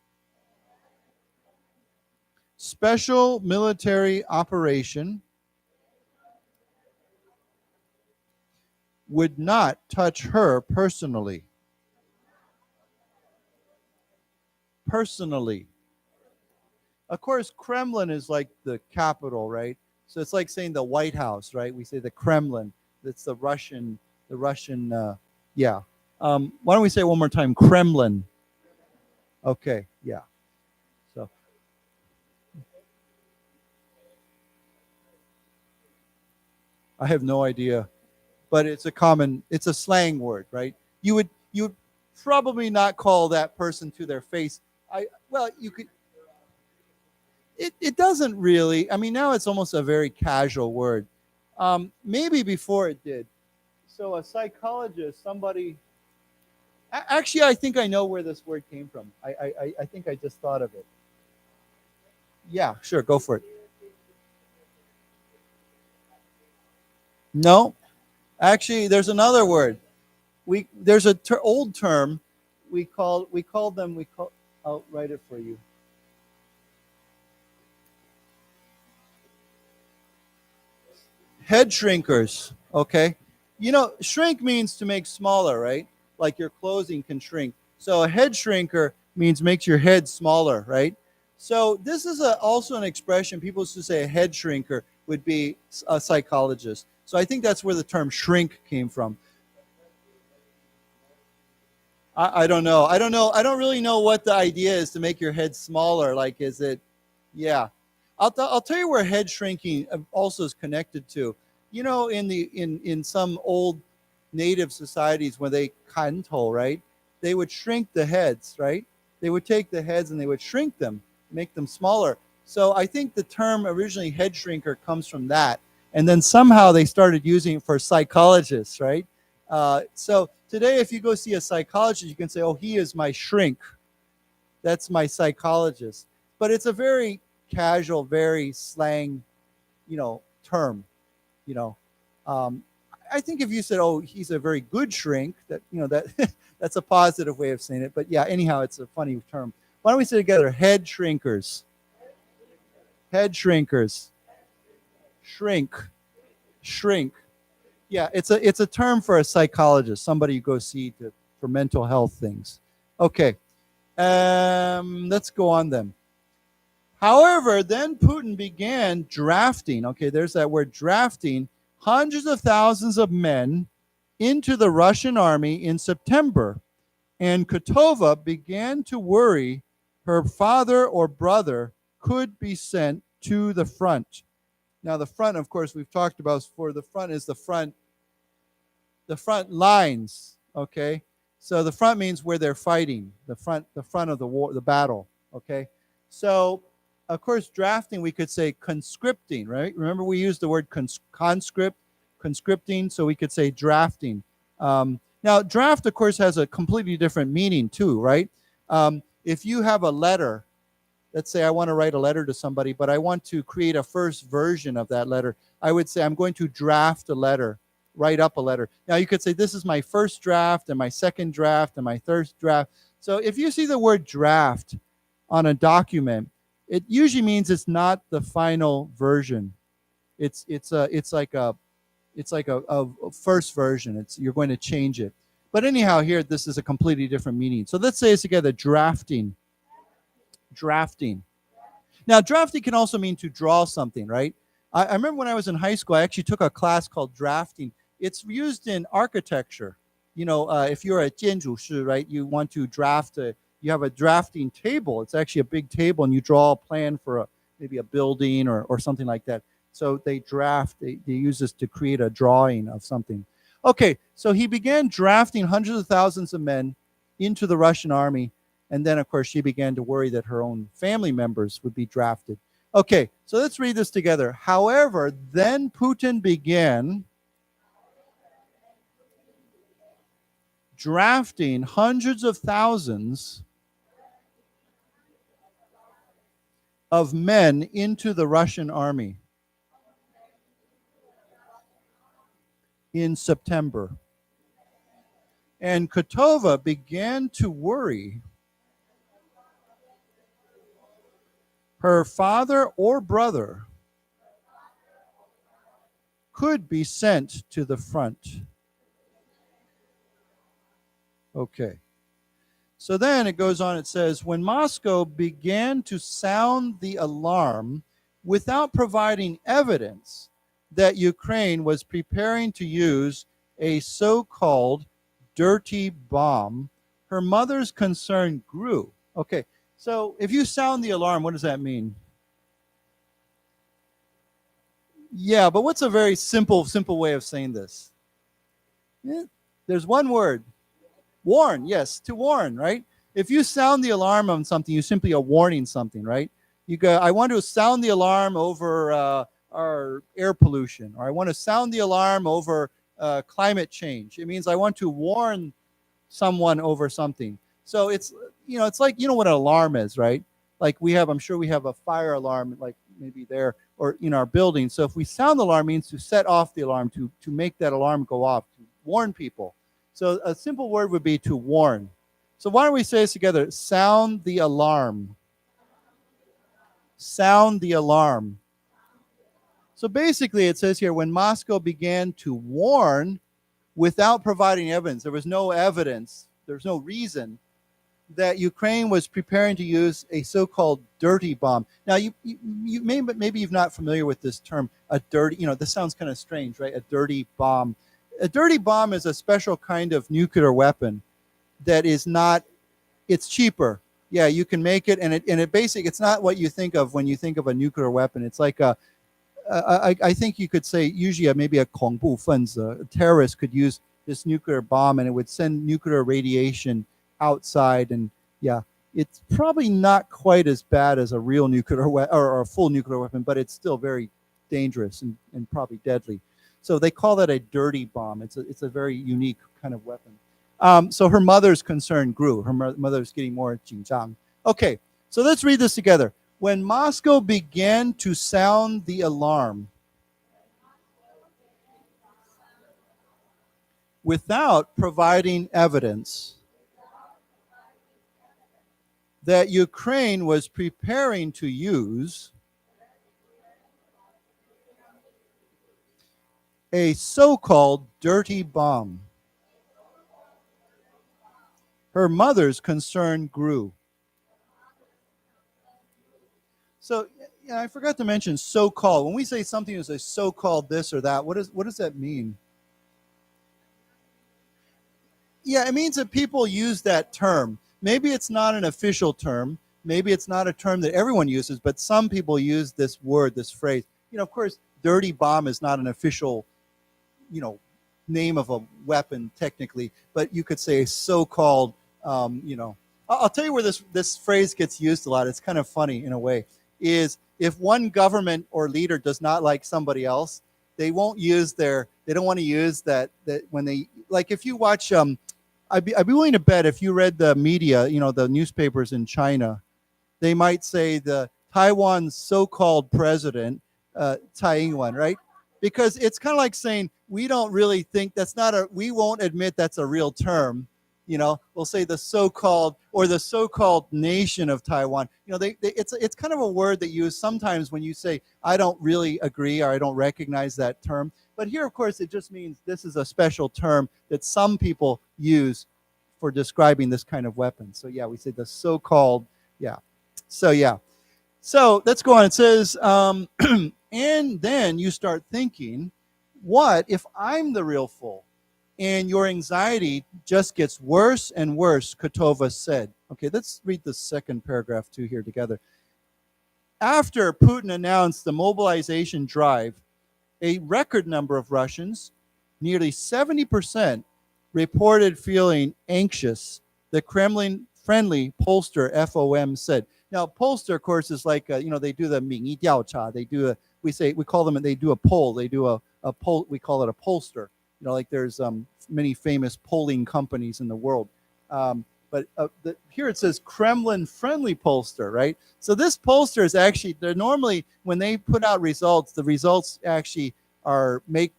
S1: special military operation would not touch her personally. Personally. Of course, Kremlin is like the capital, right? So it's like saying the White House, right? We say the Kremlin. That's the Russian, yeah. Why don't we say it one more time? Kremlin. Okay, yeah. So I have no idea, but it's a slang word, right? You would probably not call that person to their face. You could. It doesn't really. I mean, now it's almost a very casual word. Maybe before it did. So a psychologist, somebody. Actually, I think I know where this word came from. I think I just thought of it. Yeah, sure, go for it. No, actually, there's another word. There's a old term. I'll write it for you. Head shrinkers. Okay, shrink means to make smaller, right? Like your clothing can shrink. So a head shrinker means makes your head smaller, right? So this is also an expression. People used to say a head shrinker would be a psychologist. So I think that's where the term shrink came from. I don't know. I don't really know what the idea is to make your head smaller. Like, is it? Yeah. I'll tell you where head shrinking also is connected to. In some old native societies when they kanto, right? They would shrink the heads, right? They would take the heads and they would shrink them, make them smaller. So I think the term originally head shrinker comes from that. And then somehow they started using it for psychologists, right? So today, if you go see a psychologist, you can say, oh, he is my shrink. That's my psychologist. But it's a very casual, very slang, term. I think if you said, oh, he's a very good shrink, that that's a positive way of saying it. But yeah, anyhow, it's a funny term. Why don't we say together, head shrinkers? Head shrinkers. Shrink. Yeah, it's a term for a psychologist, somebody you go see for mental health things. Okay, let's go on then. However, then Putin began drafting. Okay, there's that word, drafting hundreds of thousands of men into the Russian army in September, and Kotova began to worry her father or brother could be sent to the front. Now, the front, of course, we've talked about before. The front is the front lines. Okay, so the front means where they're fighting. The front of the war, the battle. Okay, so of course, drafting we could say conscripting, right? Remember we used the word conscripting, so we could say drafting. Now, draft, of course, has a completely different meaning too, right? If you have a letter. Let's say I want to write a letter to somebody, but I want to create a first version of that letter. I would say I'm going to draft a letter, write up a letter. Now you could say this is my first draft and my second draft and my third draft. So if you see the word draft on a document, it usually means it's not the final version. It's like a first version. You're going to change it. But anyhow, here this is a completely different meaning. So let's say it's together, drafting. Now, drafting can also mean to draw something, right? I remember when I was in high school, I actually took a class called drafting. It's used in architecture. If you're a 建筑师, right, you want to draft you have a drafting table. It's actually a big table, and you draw a plan for maybe a building or something like that. So they use this to create a drawing of something. Okay, so he began drafting hundreds of thousands of men into the Russian army. And then, of course, she began to worry that her own family members would be drafted. Okay, so let's read this together. However, then Putin began drafting hundreds of thousands of men into the Russian army in September. And Kotova began to worry her father or brother could be sent to the front. Okay. So then it goes on, it says, when Moscow began to sound the alarm without providing evidence that Ukraine was preparing to use a so-called dirty bomb, her mother's concern grew. Okay, so if you sound the alarm, what does that mean? Yeah, but what's a very simple way of saying this? Yeah, there's one word. Warn, yes, to warn, right? If you sound the alarm on something, you simply are warning something, right? You go, I want to sound the alarm over our air pollution, or I want to sound the alarm over climate change. It means I want to warn someone over something. So it's, it's like, what an alarm is, right? Like I'm sure we have a fire alarm, like maybe there or in our building. So if we sound the alarm, means to set off the alarm, to make that alarm go off, to warn people. So a simple word would be to warn. So why don't we say this together? Sound the alarm. Sound the alarm. So basically it says here, when Moscow began to warn without providing evidence, there was no evidence, there's no reason that Ukraine was preparing to use a so-called dirty bomb. Now, you maybe you're not familiar with this term, a dirty, this sounds kind of strange, right? A dirty bomb. A dirty bomb is a special kind of nuclear weapon that is not, it's cheaper. Yeah, you can make it, and it basically, it's not what you think of when you think of a nuclear weapon. It's like I think you could say usually maybe a 恐怖分子, a terrorist could use this nuclear bomb, and it would send nuclear radiation outside, and yeah, it's probably not quite as bad as a real nuclear weapon or a full nuclear weapon, but it's still very dangerous and probably deadly. So they call that a dirty bomb. It's a very unique kind of weapon. So her mother's concern grew. Her mother's getting more 紧张. Okay, so let's read this together. When Moscow began to sound the alarm without providing evidence that Ukraine was preparing to use a so-called dirty bomb, her mother's concern grew. So I forgot to mention so-called. When we say something is a so-called this or that, what does that mean? Yeah, it means that people use that term. Maybe it's not an official term. Maybe it's not a term that everyone uses, but some people use this word, this phrase. Of course, dirty bomb is not an official, name of a weapon technically, but you could say so-called, I'll tell you where this phrase gets used a lot. It's kind of funny in a way, is if one government or leader does not like somebody else, they don't want to use that when they, like if you watch, I'd be willing to bet if you read the media, the newspapers in China, they might say the Taiwan's so-called president, Tsai Ing-wen, right? Because it's kind of like saying, we don't really think we won't admit that's a real term. We'll say the so-called nation of Taiwan. It's kind of a word that you use sometimes when you say, I don't really agree or I don't recognize that term. But here, of course, it just means this is a special term that some people use for describing this kind of weapon. So yeah, we say the so-called, yeah. So yeah. So let's go on. It says, and then you start thinking, what if I'm the real fool? And your anxiety just gets worse and worse, Kotova said. Okay, let's read the second paragraph too here together. After Putin announced the mobilization drive, a record number of Russians, nearly 70%, reported feeling anxious, the Kremlin-friendly pollster FOM said. Now, pollster, of course, is like, they do the 民意调查. They do they do a poll. They do a poll. We call it a pollster. Like there's many famous polling companies in the world. but here it says Kremlin-friendly pollster, right? So this pollster is actually, they're normally, when they put out results, the results actually make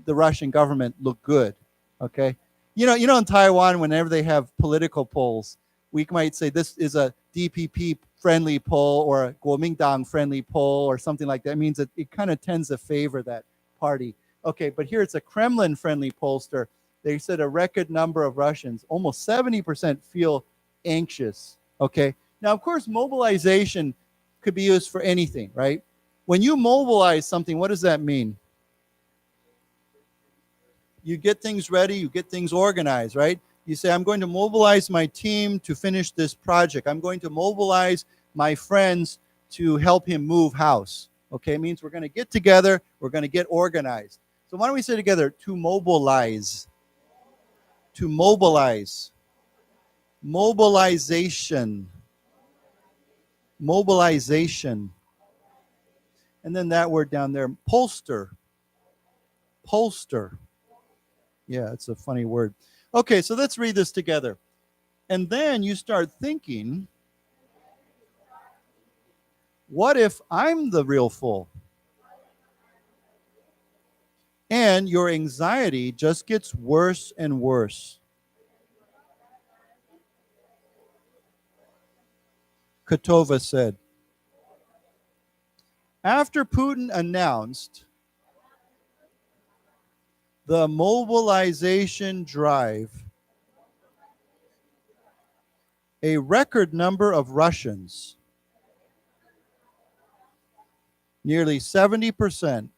S1: the Russian government look good, okay? You know, in Taiwan, whenever they have political polls, we might say this is a DPP-friendly poll or a Kuomintang-friendly poll or something like that. It means that it kind of tends to favor that party. Okay, but here it's a Kremlin-friendly pollster. They said a record number of Russians, almost 70%, feel anxious. Okay, now of course mobilization could be used for anything, right? When you mobilize something, what does that mean? You get things ready, you get things organized, right? You say, I'm going to mobilize my team to finish this project. I'm going to mobilize my friends to help him move house. Okay, it means we're going to get together, we're going to get organized. So why don't we say together, to mobilize. To mobilize. Mobilization. Mobilization. And then that word down there, pollster. Pollster. Yeah, it's a funny word. Okay, so let's read this together. And then you start thinking, what if I'm the real fool? And your anxiety just gets worse and worse. Kotova said, after Putin announced the mobilization drive, a record number of Russians, nearly 70%,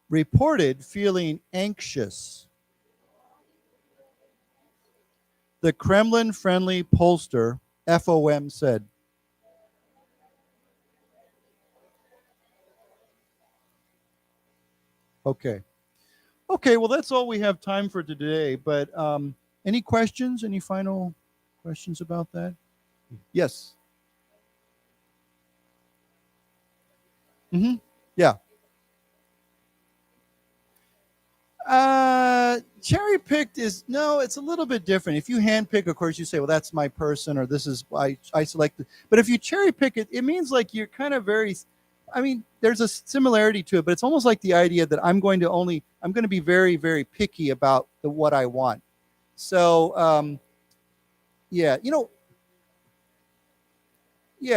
S1: reported feeling anxious. The Kremlin-friendly pollster, FOM, said. Okay. Okay, well, that's all we have time for today. But any questions? Any final questions about that? Yes. Yeah. Cherry picked is, no, it's a little bit different. If you hand pick, of course, you say, well, that's my person, or this is, I selected. But if you cherry pick it, it means like you're kind of very, I mean, there's a similarity to it, but it's almost like the idea that I'm going to be very, very picky about what I want. So, yeah,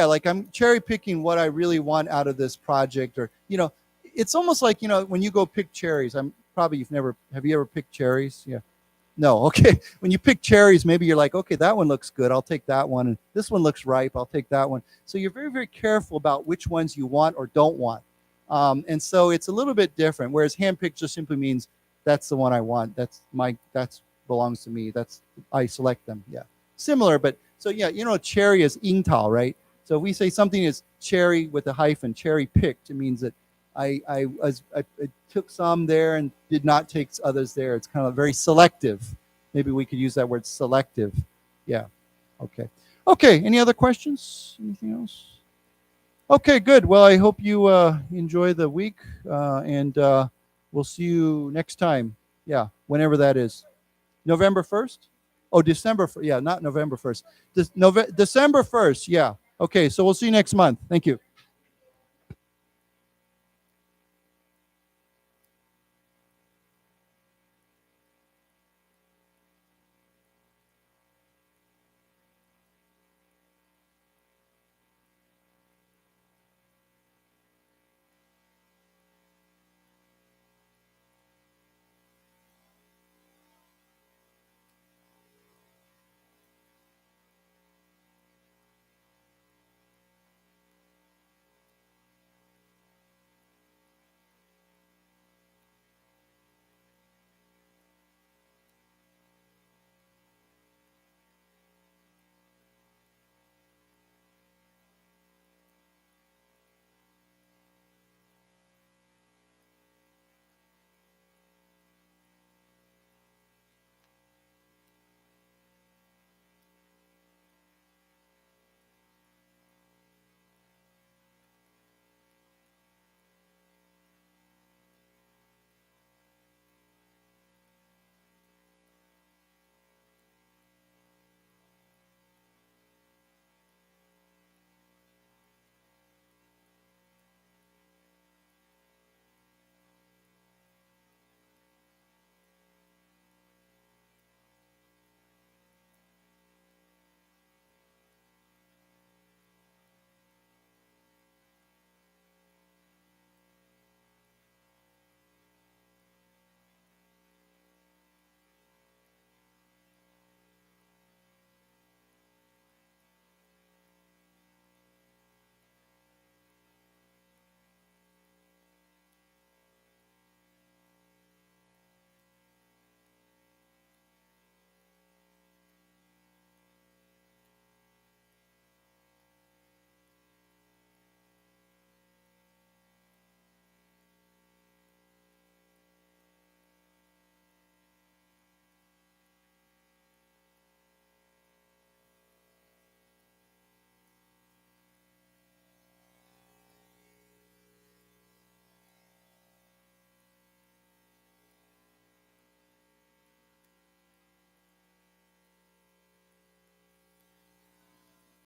S1: like I'm cherry picking what I really want out of this project, or, it's almost like, when you go pick cherries, have you ever picked cherries? Yeah. No. Okay. When you pick cherries, maybe you're like, okay, that one looks good. I'll take that one. And this one looks ripe. I'll take that one. So you're very, very careful about which ones you want or don't want. And so it's a little bit different. Whereas handpicked just simply means that's the one I want. That belongs to me. I select them. Yeah. Similar, but so yeah, cherry is 樱桃, right? So if we say something is cherry with a hyphen, cherry picked, it means that I took some there and did not take others there. It's kind of very selective. Maybe we could use that word, selective. Yeah. Okay. Okay. Any other questions? Anything else? Okay, good. Well, I hope you enjoy the week, and we'll see you next time. Yeah, whenever that is. November 1st? Oh, December 1st. Yeah, not November 1st. December 1st. Yeah. Okay, so we'll see you next month. Thank you.